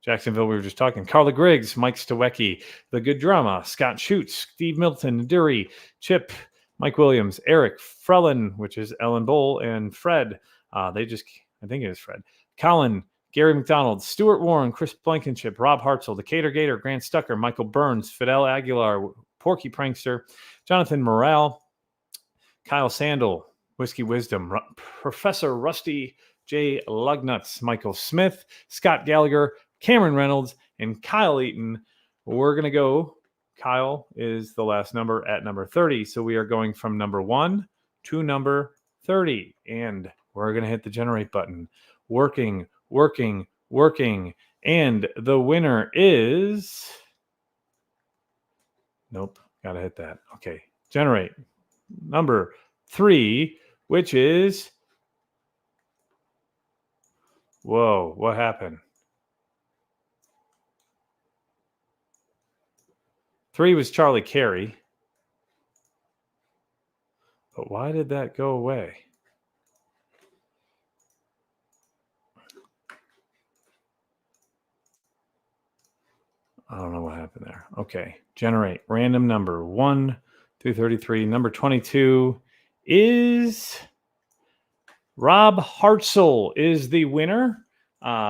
Jacksonville, we were just talking. Carla Griggs, Mike Stawecki, The Good Drama, Scott Schutz, Steve Milton, Dury, Chip, Mike Williams, Eric Frelin, which is Ellen Bowl, and Fred. I think it is Fred. Colin, Gary McDonald, Stuart Warren, Chris Blankenship, Rob Hartzell, Decatur Gator, Grant Stucker, Michael Burns, Fidel Aguilar, Porky Prankster, Jonathan Morale, Kyle Sandel, Whiskey Wisdom, Professor Rusty J. Lugnuts, Michael Smith, Scott Gallagher, Cameron Reynolds, and Kyle Eaton. We're going to go. Kyle is the last number at number 30. So we are going from number 1 to number 30. And we're going to hit the generate button. Working. And the winner is... Nope. Got to hit that. Okay. Generate. Number 3, which is... Whoa. What happened? 3 was Charlie Carey. But why did that go away? I don't know what happened there. Okay. Generate. Random number 1 through 33. Number 22 is Rob Hartzell is the winner.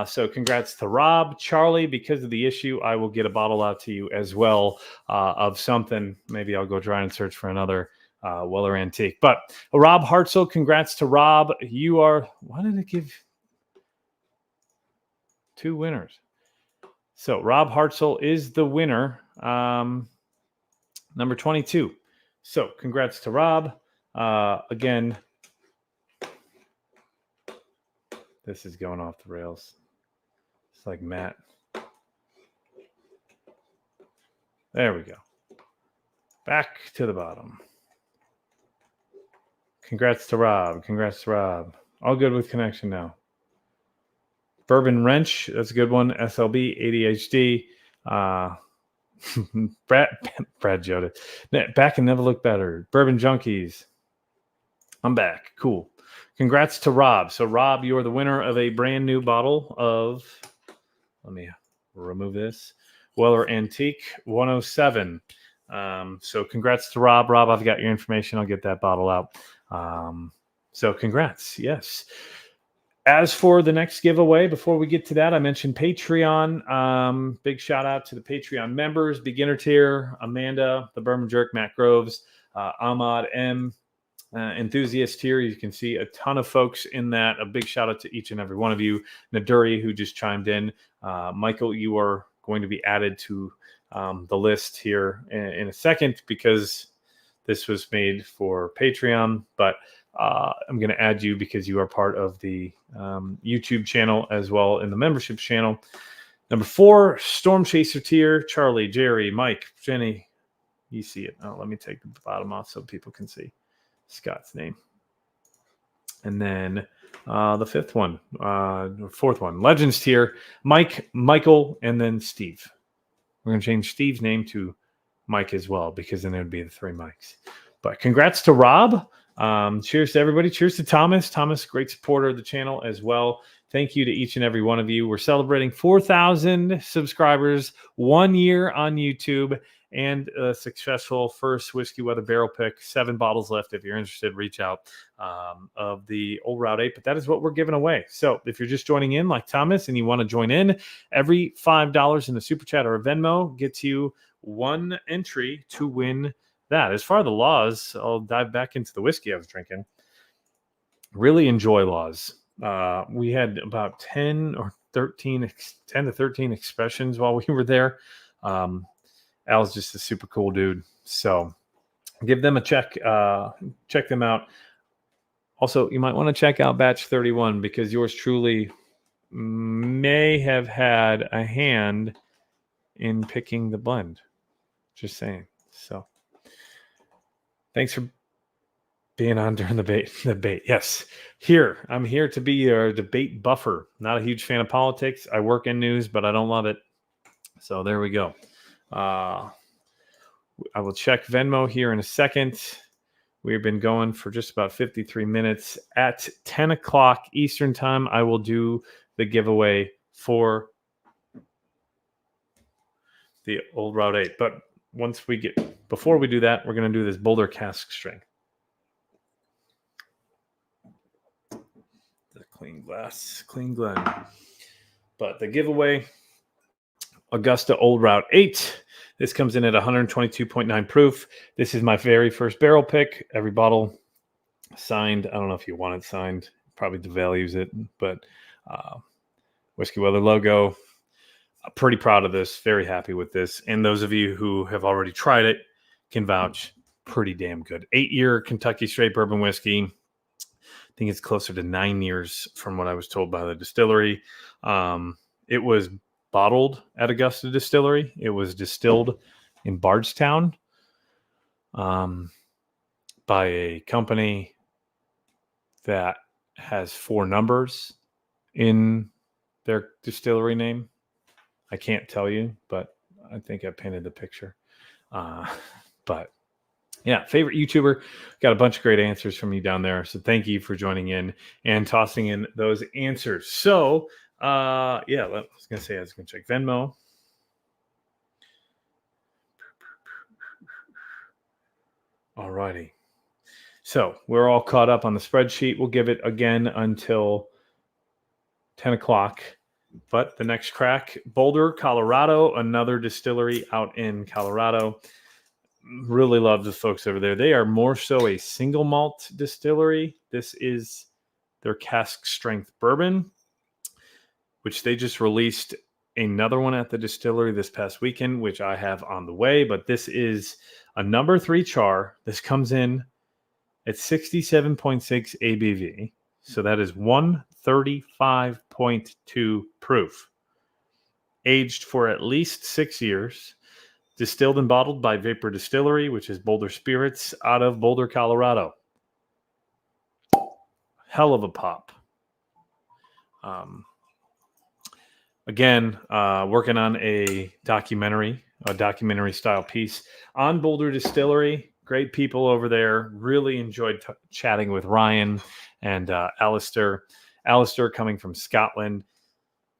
So congrats to Rob. Charlie, because of the issue, I will get a bottle out to you as well of something. Maybe I'll go try and search for another Weller Antique. But Rob Hartzell, congrats to Rob. You are, why did it give 2 winners? So Rob Hartzell is the winner, number 22. So congrats to Rob. Again, this is going off the rails. It's like Matt. There we go. Back to the bottom. Congrats to Rob. Congrats to Rob. All good with connection now. Bourbon Wrench. That's a good one. SLB, ADHD. Brad Joda. Back and never look better. Bourbon Junkies. I'm back. Cool. Congrats to Rob. So, Rob, you are the winner of a brand new bottle of, let me remove this, Weller Antique 107. So, congrats to Rob. Rob, I've got your information. I'll get that bottle out. So, congrats. Yes. As for the next giveaway, before we get to that, I mentioned Patreon. Big shout out to the Patreon members, beginner tier, Amanda, the Bourbon Jerk, Matt Groves, Ahmad M. Enthusiast tier. You can see a ton of folks in that. A big shout out to each and every one of you. Naduri, who just chimed in. Michael, you are going to be added to the list here in a second because this was made for Patreon, but I'm going to add you because you are part of the YouTube channel as well in the membership channel. Number 4, Storm Chaser tier, Charlie, Jerry, Mike, Jenny. You see it. Oh, let me take the bottom off so people can see Scott's name. And then the 5th one, 4th one, Legends tier, Mike, Michael, and then Steve. We're going to change Steve's name to Mike as well because then it would be the 3 Mikes. But congrats to Rob. Cheers to everybody. Cheers to Thomas. Thomas, great supporter of the channel as well. Thank you to each and every one of you. We're celebrating 4,000 subscribers, 1 year on YouTube, and a successful first Whiskey Weather barrel pick. 7 bottles left. If you're interested, reach out of the Old Route 8. But that is what we're giving away. So if you're just joining in like Thomas and you want to join in, every $5 in the Super Chat or a Venmo gets you 1 entry to win that. As far as the laws, I'll dive back into the whiskey I was drinking. Really enjoy laws. We had about 10 to 13 expressions while we were there. Al's just a super cool dude. So give them a check. Check them out. Also, you might want to check out Batch 31 because yours truly may have had a hand in picking the blend. Just saying. So thanks for being on during the debate. Yes. I'm here to be your debate buffer. Not a huge fan of politics. I work in news, but I don't love it. So there we go. I will check Venmo here in a second. We've been going for just about 53 minutes. At 10 o'clock Eastern time, I will do the giveaway for the Old Route 8. But before we do that, we're going to do this Boulder cask strength. The clean blend. But the giveaway, Augusta Old Route 8. This comes in at 122.9 proof. This is my very first barrel pick. Every bottle signed. I don't know if you want it signed. Probably devalues it, but Whiskey Weather logo. I'm pretty proud of this. Very happy with this. And those of you who have already tried it can vouch. Pretty damn good. 8-year Kentucky straight bourbon whiskey. I think it's closer to 9 years from what I was told by the distillery. It was bottled at Augusta Distillery. It was distilled in Bardstown by a company that has 4 numbers in their distillery name. I can't tell you, but I think I painted the picture. But yeah, favorite YouTuber. Got a bunch of great answers from you down there. So thank you for joining in and tossing in those answers. So I was going to check Venmo. All righty. So we're all caught up on the spreadsheet. We'll give it again until 10 o'clock. But the next crack, Boulder, Colorado, another distillery out in Colorado. Really love the folks over there. They are more so a single malt distillery. This is their cask strength bourbon, which they just released another one at the distillery this past weekend, which I have on the way. But this is a number 3 char. This comes in at 67.6 ABV. So that is 135.2 proof. Aged for at least 6 years. Distilled and bottled by Vapor Distillery, which is Boulder Spirits out of Boulder, Colorado. Hell of a pop. Again, working on a documentary style piece on Boulder Distillery. Great people over there. Really enjoyed chatting with Ryan and Alistair. Alistair coming from Scotland.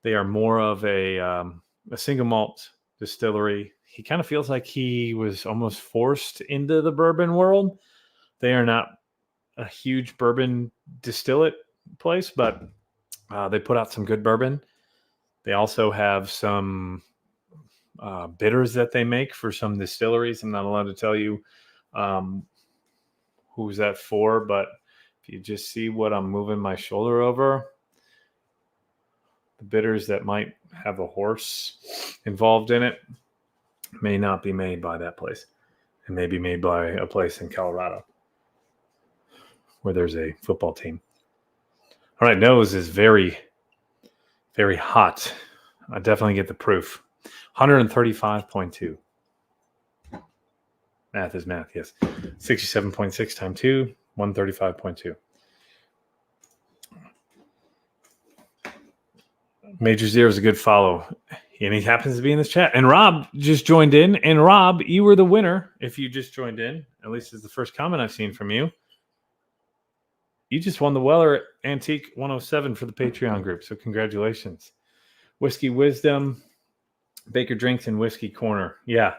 They are more of a single malt distillery. He kind of feels like he was almost forced into the bourbon world. They are not a huge bourbon distillate place, but they put out some good bourbon. They also have some bitters that they make for some distilleries. I'm not allowed to tell you who's that for, but if you just see what I'm moving my shoulder over, the bitters that might have a horse involved in it may not be made by that place. It may be made by a place in Colorado where there's a football team. All right, nose is very, very hot. I definitely get the proof. 135.2. Math is math, yes. 67.6 times 2, 135.2. Major Zero is a good follow. And he happens to be in this chat. And Rob just joined in. And Rob, you were the winner if you just joined in. At least it's the first comment I've seen from you. You just won the Weller Antique 107 for the Patreon group. So congratulations. Whiskey Wisdom, Baker Drinks, and Whiskey Corner. Yeah.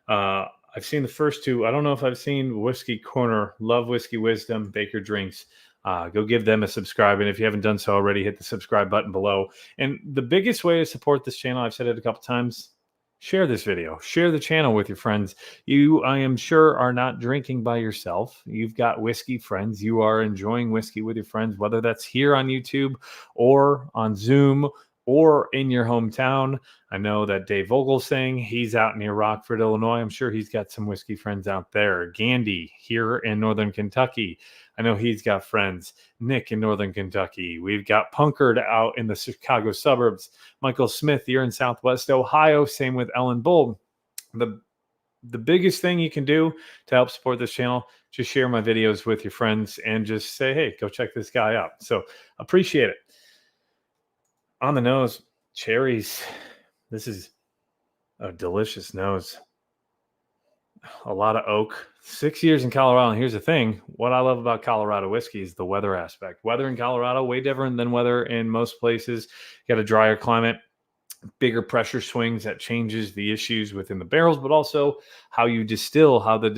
I've seen the first two. I don't know if I've seen Whiskey Corner. Love Whiskey Wisdom, Baker Drinks. Go give them a subscribe. And if you haven't done so already, hit the subscribe button below. And the biggest way to support this channel, I've said it a couple times, share this video. Share the channel with your friends. You, I am sure, are not drinking by yourself. You've got whiskey friends. You are enjoying whiskey with your friends, whether that's here on YouTube or on Zoom or in your hometown. I know that Dave Vogel's saying he's out near Rockford, Illinois. I'm sure he's got some whiskey friends out there. Gandy here in Northern Kentucky. I know he's got friends. Nick in Northern Kentucky. We've got Punkard out in the Chicago suburbs. Michael Smith here in Southwest Ohio. Same with Ellen Bull. The biggest thing you can do to help support this channel, just share my videos with your friends and just say, hey, go check this guy out. So appreciate it. On the nose, cherries. This is a delicious nose. A lot of oak. 6 years in Colorado. And here's the thing. What I love about Colorado whiskey is the weather aspect. Weather in Colorado, way different than weather in most places. You got a drier climate, bigger pressure swings that changes the issues within the barrels, but also how you distill, how the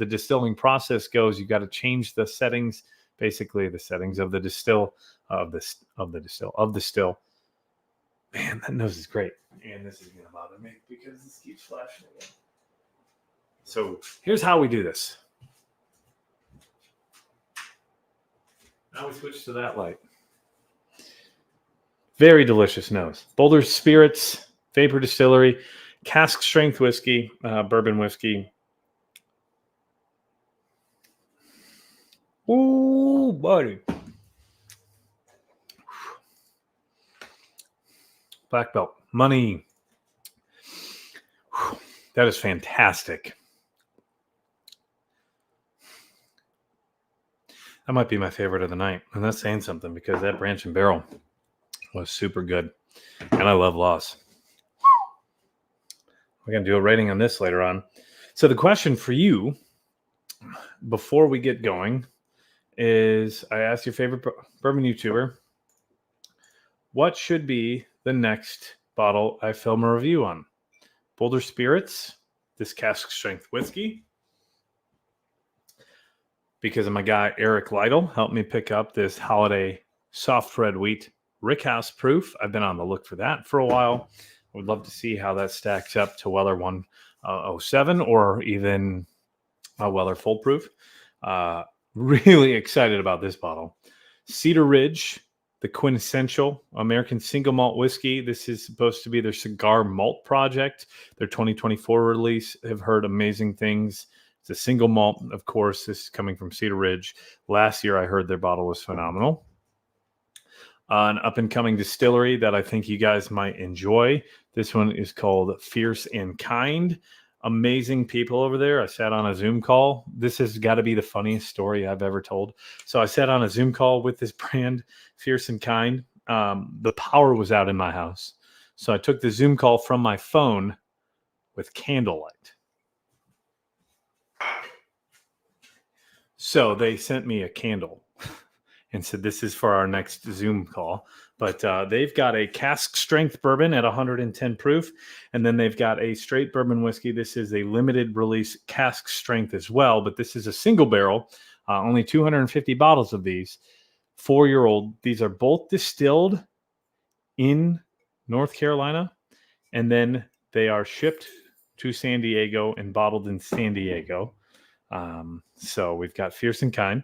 distilling process goes. You got to change the settings, basically the settings of the still. Man, that nose is great. And this is going to bother me because this keeps flashing again. So here's how we do this. Now we switch to that light. Very delicious nose. Boulder Spirits, Vapor Distillery, cask strength whiskey, bourbon whiskey. Ooh, buddy. Black belt. Money. That is fantastic. That might be my favorite of the night. And that's saying something because that branch and barrel was super good. And I love Loss. We're going to do a rating on this later on. So the question for you before we get going is I asked your favorite bourbon YouTuber, what should be the next bottle I film a review on? Boulder Spirits, this cask strength whiskey, because of my guy Eric Lytle, helped me pick up this holiday soft red wheat Rickhouse proof. I've been on the look for that for a while. I would love to see how that stacks up to Weller 107 or even Weller full proof. Really excited about this bottle. Cedar Ridge, the quintessential American single malt whiskey. This is supposed to be their cigar malt project, their 2024 release. Have heard amazing things. It's a single malt, of course. This is coming from Cedar Ridge. Last year, I heard their bottle was phenomenal. An up-and-coming distillery that I think you guys might enjoy. This one is called Fierce and Kind. Amazing people over there. I sat on a Zoom call. This has got to be the funniest story I've ever told. So I sat on a Zoom call with this brand, Fierce and Kind. The power was out in my house. So I took the Zoom call from my phone with candlelight. So they sent me a candle and said, this is for our next Zoom call. But they've got a cask strength bourbon at 110 proof. And then they've got a straight bourbon whiskey. This is a limited release cask strength as well. But this is a single barrel, only 250 bottles of these, 4-year-old. These are both distilled in North Carolina. And then they are shipped to San Diego and bottled in San Diego. So we've got Fierce and Kind.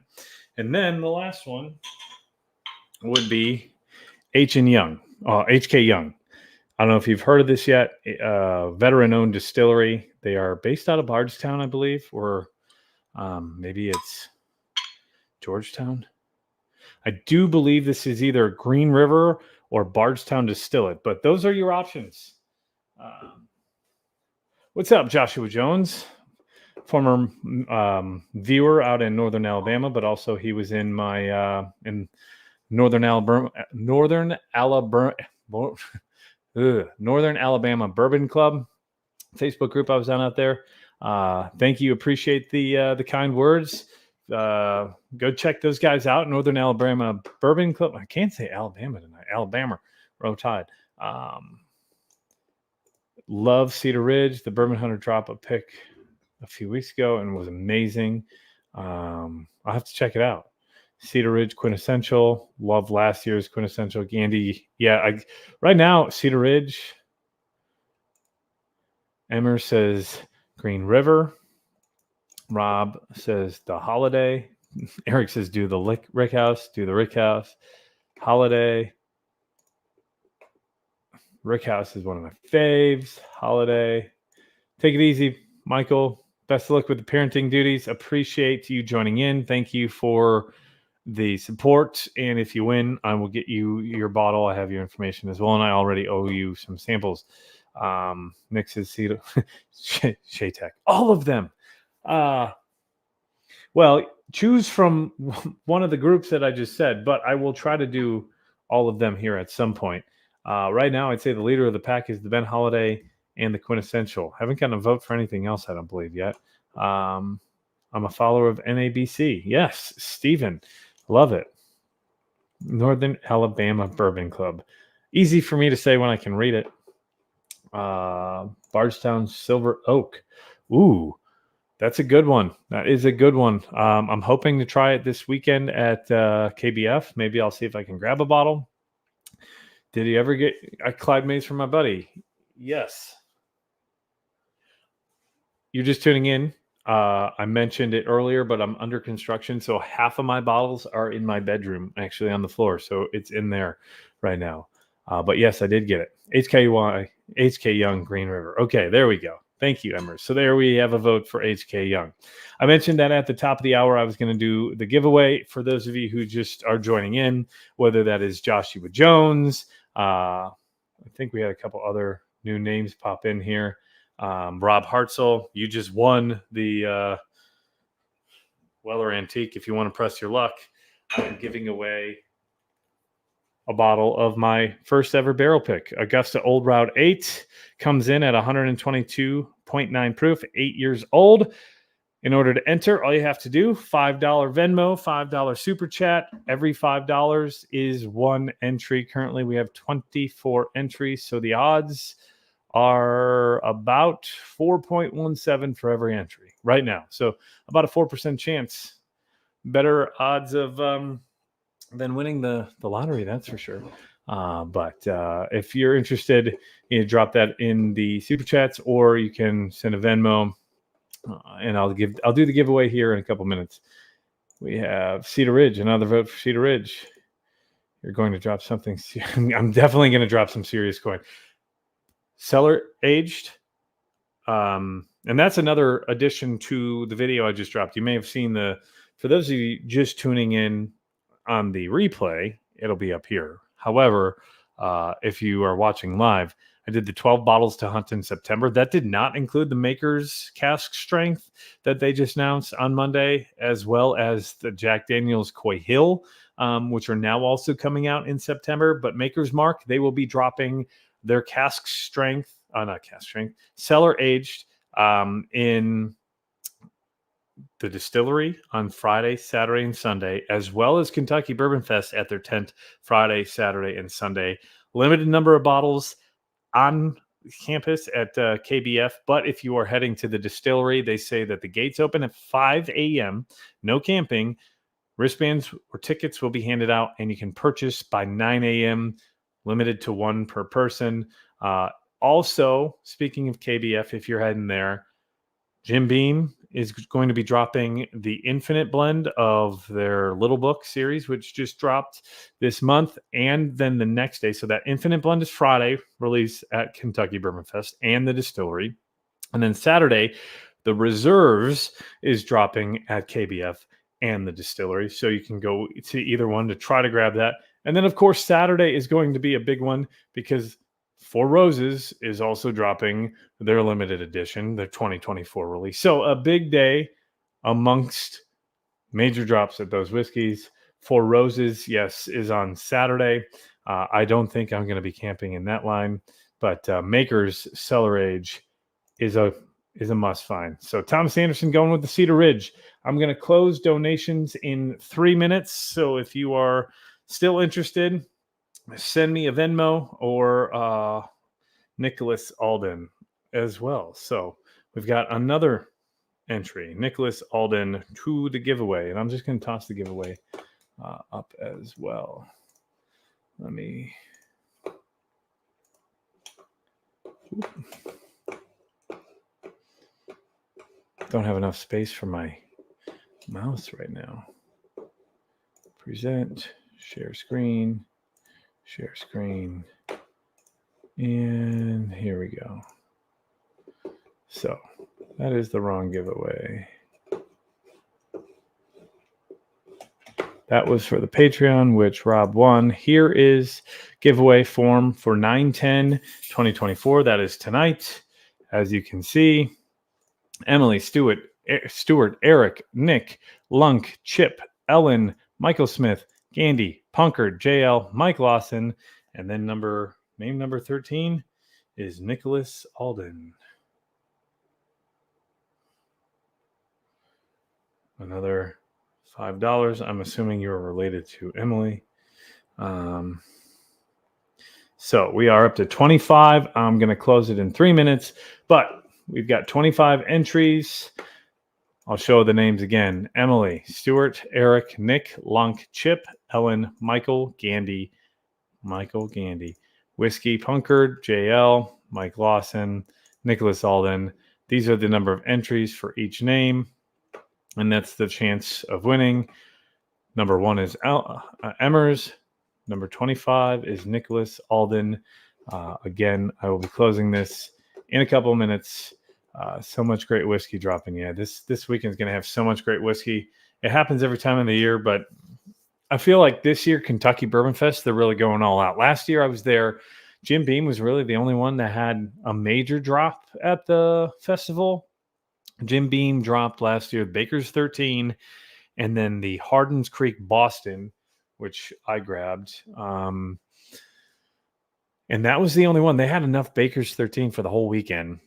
And then the last one would be HK Young. I don't know if you've heard of this yet. Veteran-owned distillery. They are based out of Bardstown, I believe, or maybe it's Georgetown. I do believe this is either Green River or Bardstown Distillate, but those are your options. What's up, Joshua Jones? Former viewer out in Northern Alabama, but also he was in my in Northern Alabama Bourbon Club Facebook group I was on out there. Thank you. Appreciate the kind words. Go check those guys out. Northern Alabama Bourbon Club. I can't say Alabama tonight. Alabama. Row Tide. Love Cedar Ridge. The Bourbon Hunter drop a pick a few weeks ago and was amazing. I'll have to check it out. Cedar Ridge Quintessential. Love last year's Quintessential Gandy. Yeah, right now, Cedar Ridge. Emmer says Green River. Rob says the Holiday. Eric says do the Rick House. Do the Rick House. Holiday. Rick House is one of my faves. Holiday. Take it easy, Michael. Best of luck with the parenting duties. Appreciate you joining in. Thank you for the support. And if you win, I will get you your bottle. I have your information as well. And I already owe you some samples. Mixes, Shea Tech. All of them. Well, choose from one of the groups that I just said, but I will try to do all of them here at some point. Right now, I'd say the leader of the pack is the Ben Holiday and the Quintessential. Haven't gotten a vote for anything else, I don't believe yet. I'm a follower of NABC. Yes, Stephen. Love it. Northern Alabama Bourbon Club. Easy for me to say when I can read it. Bardstown Silver Oak. Ooh, that's a good one. That is a good one. I'm hoping to try it this weekend at KBF. Maybe I'll see if I can grab a bottle. Did he ever get a Clyde Mays from my buddy? Yes. You're just tuning in. I mentioned it earlier, but I'm under construction. So half of my bottles are in my bedroom, actually on the floor. So it's in there right now. But yes, I did get it. HK Young, Green River. Okay, there we go. Thank you, Emmer. So there we have a vote for HK Young. I mentioned that at the top of the hour, I was going to do the giveaway for those of you who just are joining in, whether that is Joshua Jones. I think we had a couple other new names pop in here. Rob Hartzell, you just won the Weller Antique. If you want to press your luck, I'm giving away a bottle of my first ever barrel pick. Augusta Old Route 8 comes in at 122.9 proof, 8 years old. In order to enter, all you have to do, $5 Venmo, $5 Super Chat. Every $5 is one entry. Currently, we have 24 entries, so the odds are about 4.17 for every entry right now. So about a 4% chance. Better odds of than winning the lottery, that's for sure. But if you're interested, drop that in the super chats, or you can send a Venmo, and I'll do the giveaway here in a couple minutes. We have Cedar Ridge, another vote for Cedar Ridge. You're going to drop something. I'm definitely going to drop some serious coin. Cellar aged. And that's another addition to the video I just dropped. You may have seen for those of you just tuning in on the replay, it'll be up here. However, if you are watching live, I did the 12 bottles to hunt in September. That did not include the Maker's cask strength that they just announced on Monday, as well as the Jack Daniel's Coy Hill, which are now also coming out in September. But Maker's Mark, they will be dropping their cask strength, not cask strength, cellar aged in the distillery on Friday, Saturday, and Sunday, as well as Kentucky Bourbon Fest at their tent Friday, Saturday, and Sunday. Limited number of bottles on campus at KBF, but if you are heading to the distillery, they say that the gates open at 5 a.m., no camping, wristbands or tickets will be handed out, and you can purchase by 9 a.m., limited to one per person. Also, speaking of KBF, if you're heading there, Jim Beam is going to be dropping the Infinite blend of their Little Book series, which just dropped this month, and then the next day. So that Infinite blend is Friday, release at Kentucky Bourbon Fest and the distillery. And then Saturday, the Reserves is dropping at KBF and the distillery. So you can go to either one to try to grab that. And then, of course, Saturday is going to be a big one because Four Roses is also dropping their limited edition, their 2024 release. So a big day amongst major drops at those whiskeys. Four Roses, yes, is on Saturday. I don't think I'm going to be camping in that line, but Maker's Cellar Age is a must find. So Thomas Anderson going with the Cedar Ridge. I'm going to close donations in 3 minutes. So if you are still interested, send me a Venmo or Nicholas Alden as well. So we've got another entry, Nicholas Alden, to the giveaway. And I'm just going to toss the giveaway up as well. Let me... Don't have enough space for my mouse right now. Present, share screen, and here we go. So that is the wrong giveaway. That was for the Patreon, which Rob won. Here is giveaway form for 9/10/2024. That is tonight. As you can see, Emily, Stewart, Eric, Nick, Lunk, Chip, Ellen, Michael Smith, Gandy, Punkard, JL, Mike Lawson, and then name number 13 is Nicholas Alden. Another $5. I'm assuming you're related to Emily. So we are up to 25. I'm going to close it in 3 minutes, but we've got 25 entries. I'll show the names again. Emily, Stewart, Eric, Nick, Lunk, Chip, Ellen, Michael, Gandy, Whiskey, Punkard, JL, Mike Lawson, Nicholas Alden. These are the number of entries for each name, and that's the chance of winning. Number 1 is Emmers. Number 25 is Nicholas Alden. Again, I will be closing this in a couple of minutes. So much great whiskey dropping. Yeah, this weekend is going to have so much great whiskey. It happens every time of the year, but I feel like this year, Kentucky Bourbon Fest, they're really going all out. Last year I was there. Jim Beam was really the only one that had a major drop at the festival. Jim Beam dropped last year, Baker's 13, and then the Hardins Creek Boston, which I grabbed. And that was the only one. They had enough Baker's 13 for the whole weekend.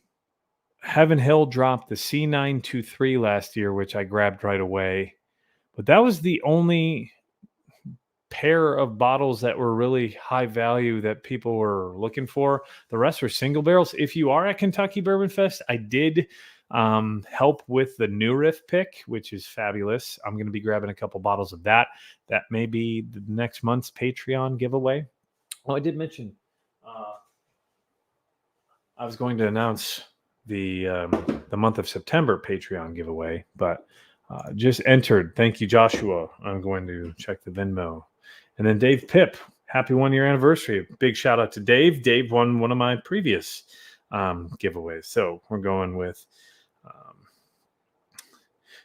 Heaven Hill dropped the C923 last year, which I grabbed right away. But that was the only pair of bottles that were really high value that people were looking for. The rest were single barrels. If you are at Kentucky Bourbon Fest, I did help with the New Riff pick, which is fabulous. I'm going to be grabbing a couple bottles of that. That may be the next month's Patreon giveaway. Oh, I did mention I was going to announce the month of September Patreon giveaway, but just entered. Thank you, Joshua. I'm going to check the Venmo. And then Dave Pip, happy 1 year anniversary. Big shout out to Dave. Dave won one of my previous giveaways. So we're going with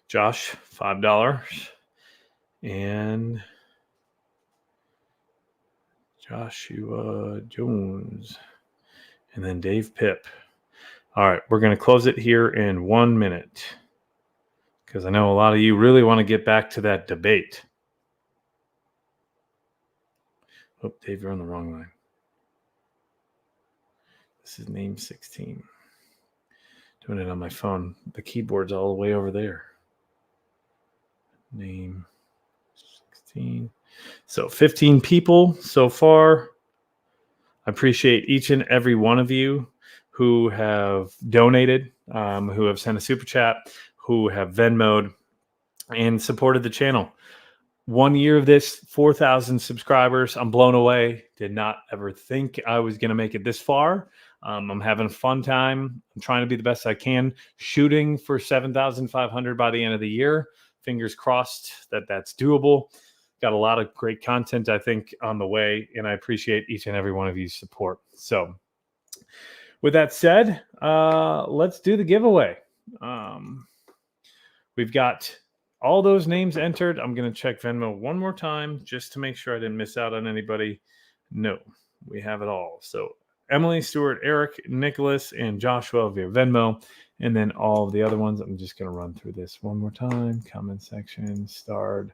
Josh, $5. And Joshua Jones. And then Dave Pip. All right, we're going to close it here in 1 minute because I know a lot of you really want to get back to that debate. Oh, Dave, you're on the wrong line. This is name 16. Doing it on my phone. The keyboard's all the way over there. Name 16. So 15 people so far. I appreciate each and every one of you who have donated, who have sent a super chat, who have Venmo'd and supported the channel. 1 year of this, 4,000 subscribers. I'm blown away. Did not ever think I was going to make it this far. I'm having a fun time. I'm trying to be the best I can. Shooting for 7,500 by the end of the year. Fingers crossed that that's doable. Got a lot of great content, I think, on the way, and I appreciate each and every one of you's support. So with that said, let's do the giveaway. We've got all those names entered. I'm going to check Venmo one more time just to make sure I didn't miss out on anybody. No, we have it all. So Emily, Stuart, Eric, Nicholas, and Joshua via Venmo. And then all of the other ones, I'm just going to run through this one more time. Comment section, starred.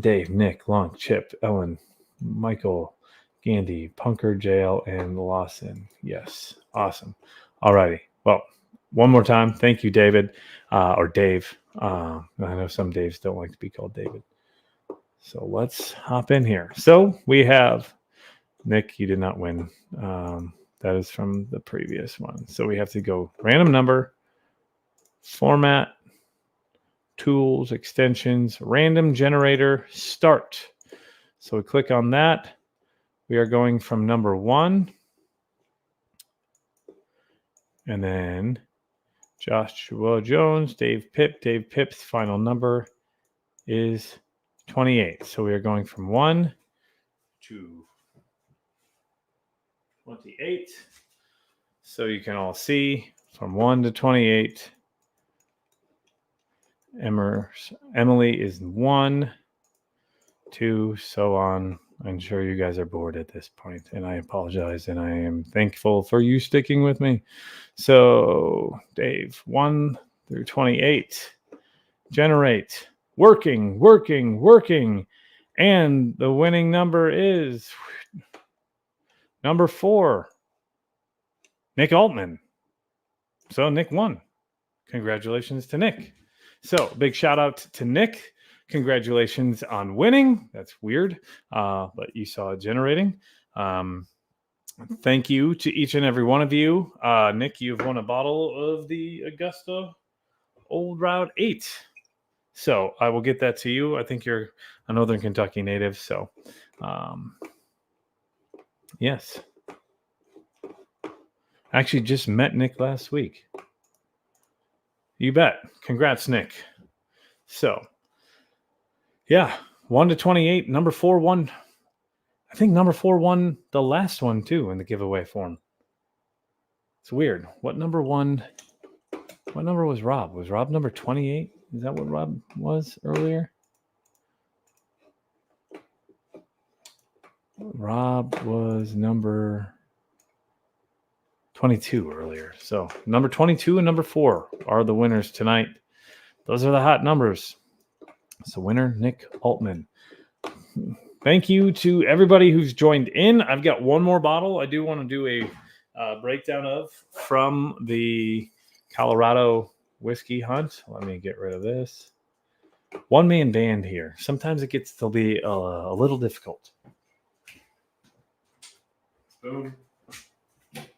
Dave, Nick, Long, Chip, Ellen, Michael, Gandhi, Punker, JL, and Lawson. Yes. Awesome. All righty. Well, one more time. Thank you, David, or Dave. I know some Daves don't like to be called David. So let's hop in here. So we have Nick, you did not win. That is from the previous one. So we have to go random number, format, tools, extensions, random generator, start. So we click on that. We are going from number 1. And then Joshua Jones, Dave Pip. Dave Pip's final number is 28. So we are going from 1 to 28. So you can all see from 1 to 28. Emily is 1, 2, so on. I'm sure you guys are bored at this point, and I apologize, and I am thankful for you sticking with me. So, Dave, 1 through 28. Generate. Working. And the winning number is number 4, Nick Altman. So, Nick won. Congratulations to Nick. So, big shout out to Nick. Congratulations on winning. That's weird, but you saw it generating. Thank you to each and every one of you. Nick, you've won a bottle of the Augusta Old Route 8. So I will get that to you. I think you're a Northern Kentucky native. So, yes. I actually just met Nick last week. You bet. Congrats, Nick. So, yeah, 1 to 28. Number 4 won. I think number 4 won the last one, too, in the giveaway form. It's weird. What number was Rob? Was Rob number 28? Is that what Rob was earlier? Rob was number 22 earlier. So number 22 and number 4 are the winners tonight. Those are the hot numbers. So winner, Nick Altman. Thank you to everybody who's joined in. I've got one more bottle I do want to do a breakdown of from the Colorado whiskey hunt. Let me get rid of this. One-man band here. Sometimes it gets to be a little difficult. Boom.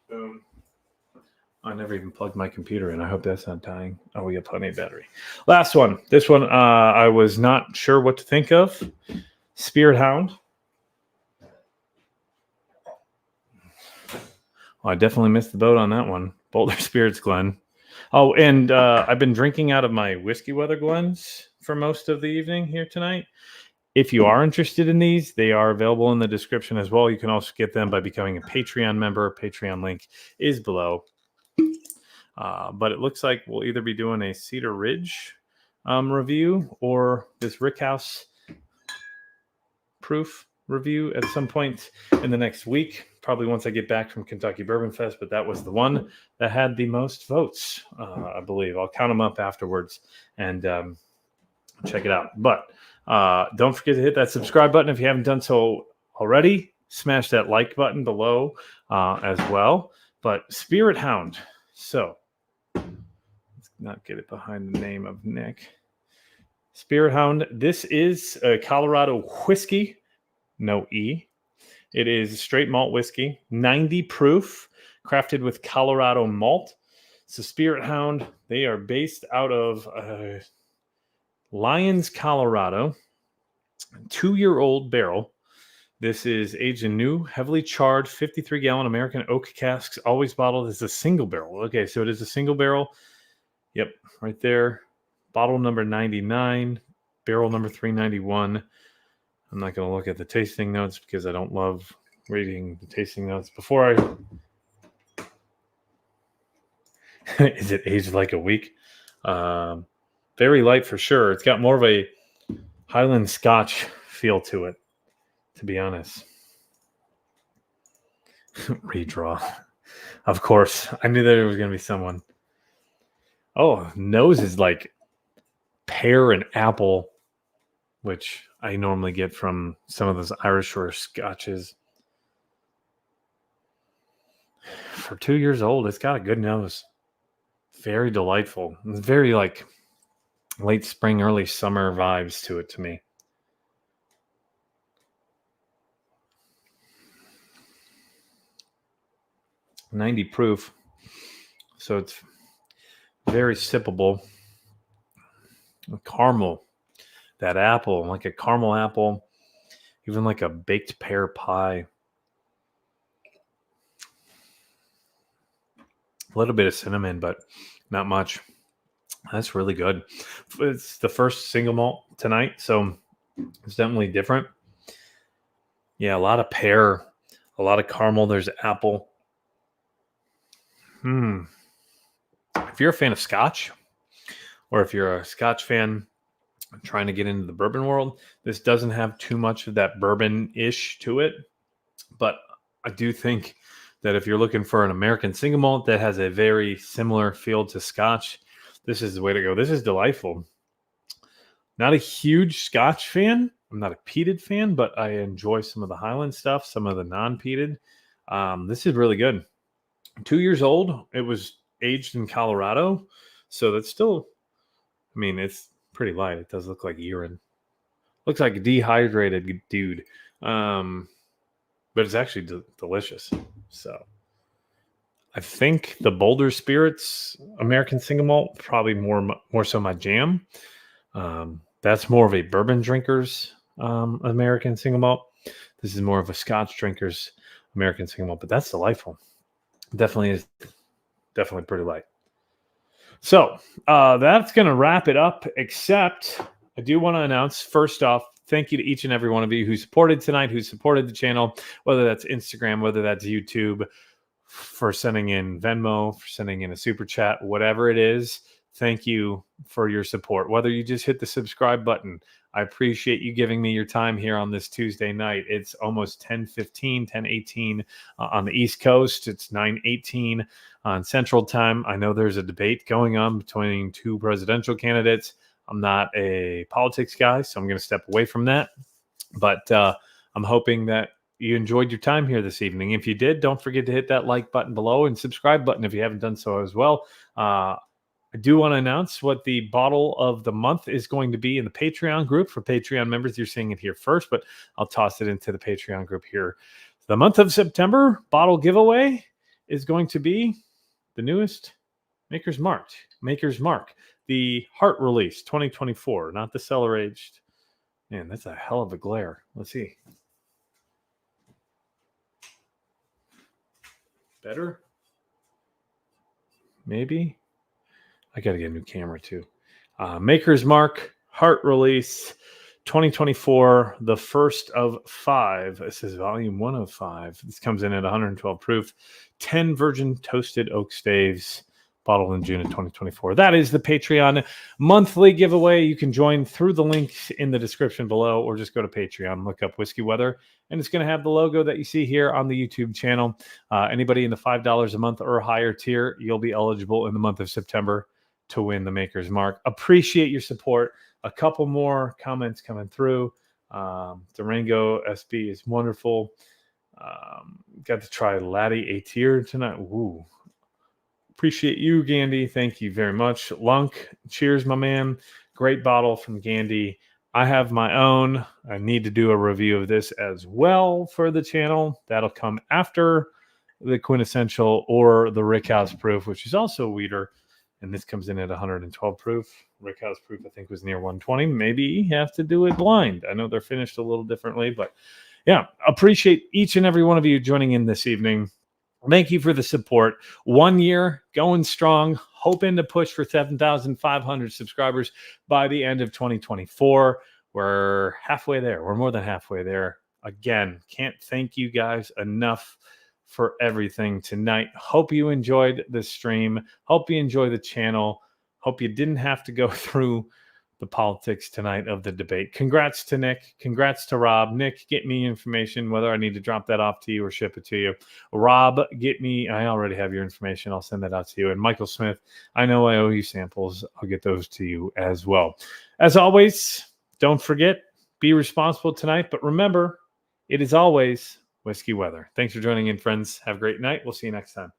Boom. I never even plugged my computer in. I hope that's not dying. Oh, we got plenty of battery. Last one. This one I was not sure what to think of. Spirit Hound. Oh, I definitely missed the boat on that one. Boulder Spirits, Glenn. Oh, and I've been drinking out of my Whiskey Weather Glens for most of the evening here tonight. If you are interested in these, they are available in the description as well. You can also get them by becoming a Patreon member. Patreon link is below. But it looks like we'll either be doing a Cedar Ridge review or this Rickhouse proof review at some point in the next week, probably once I get back from Kentucky Bourbon Fest. But that was the one that had the most votes, I believe. I'll count them up afterwards and check it out. But don't forget to hit that subscribe button if you haven't done so already. Smash that like button below as well. But Spirit Hound. So let's not get it behind the name of Nick. Spirit Hound. This is a Colorado whiskey. No E. It is straight malt whiskey, 90 proof, crafted with Colorado malt. So Spirit Hound, they are based out of Lyons, Colorado. 2-year-old barrel. This is aged in new, heavily charred 53-gallon American oak casks, always bottled as a single barrel. Okay, so it is a single barrel. Yep, right there. Bottle number 99, barrel number 391. I'm not going to look at the tasting notes because I don't love reading the tasting notes before I... Is it aged like a week? Very light for sure. It's got more of a Highland Scotch feel to it, to be honest. Redraw. Of course. I knew there was going to be someone. Oh, nose is like pear and apple, which I normally get from some of those Irish or Scotches. For 2 years old, it's got a good nose. Very delightful. It's very like late spring, early summer vibes to it to me. .90 proof. So it's very sippable. Caramel. That apple, like a caramel apple, even like a baked pear pie. A little bit of cinnamon, but not much. That's really good. It's the first single malt tonight, so it's definitely different. Yeah, a lot of pear, a lot of caramel. There's apple. If you're a fan of Scotch, or if you're a Scotch fan trying to get into the bourbon world, this doesn't have too much of that bourbon-ish to it. But I do think that if you're looking for an American single malt that has a very similar feel to Scotch, this is the way to go. This is delightful. Not a huge Scotch fan. I'm not a peated fan, but I enjoy some of the Highland stuff, some of the non-peated. This is really good. 2 years old. It was aged in Colorado. So that's still, I mean, it's pretty light. It does look like urine. Looks like a dehydrated dude. But it's actually delicious. So I think the Boulder Spirits American single malt probably more so my jam. That's more of a bourbon drinkers American single malt. This is more of a Scotch drinkers American single malt, but that's delightful. Definitely pretty light. So that's going to wrap it up, except I do want to announce, first off, thank you to each and every one of you who supported tonight, who supported the channel, whether that's Instagram, whether that's YouTube, for sending in Venmo, for sending in a super chat, whatever it is. Thank you for your support. Whether you just hit the subscribe button, I appreciate you giving me your time here on this Tuesday night. It's almost 10:15, 10:18 on the East Coast. It's 9:18 on Central Time. I know there's a debate going on between two presidential candidates. I'm not a politics guy, so I'm going to step away from that. But I'm hoping that you enjoyed your time here this evening. If you did, don't forget to hit that like button below and subscribe button if you haven't done so as well. I do want to announce what the bottle of the month is going to be in the Patreon group. For Patreon members, you're seeing it here first, but I'll toss it into the Patreon group here. The month of September bottle giveaway is going to be the newest Maker's Mark, the Heart Release 2024, not the cellar aged. Man, that's a hell of a glare. Let's see. Better? Maybe? I got to get a new camera too. Maker's Mark, Heart Release, 2024, the first of 5. This is volume 1 of 5. This comes in at 112 proof, 10 virgin toasted oak staves, bottled in June of 2024. That is the Patreon monthly giveaway. You can join through the links in the description below, or just go to Patreon, look up Whiskey Weather, and it's going to have the logo that you see here on the YouTube channel. Anybody in the $5 a month or higher tier, you'll be eligible in the month of September to win the Maker's Mark. Appreciate your support. A couple more comments coming through. Durango SB is wonderful. Got to try Laddie A tier tonight. Ooh. Appreciate you, Gandhi. Thank you very much. Lunk, cheers, my man. Great bottle from Gandhi. I have my own. I need to do a review of this as well for the channel. That'll come after the Quintessential or the Rickhouse Proof, which is also a weeder. And this comes in at 112 proof. Rickhouse Proof, I think, was near 120. Maybe you have to do it blind. I know they're finished a little differently, but yeah, appreciate each and every one of you joining in this evening. Thank you for the support. 1 year, going strong, hoping to push for 7,500 subscribers by the end of 2024. We're halfway there. We're more than halfway there. Again, can't thank you guys enough for everything tonight. Hope you enjoyed the stream. Hope you enjoy the channel. Hope you didn't have to go through the politics tonight of the debate. Congrats to Nick. Congrats to Rob. Nick, get me information, whether I need to drop that off to you or ship it to you. Rob, get me, I already have your information. I'll send that out to you. And Michael Smith, I know I owe you samples. I'll get those to you as well. As always, don't forget, be responsible tonight. But remember, it is always Whiskey Weather. Thanks for joining in, friends. Have a great night. We'll see you next time.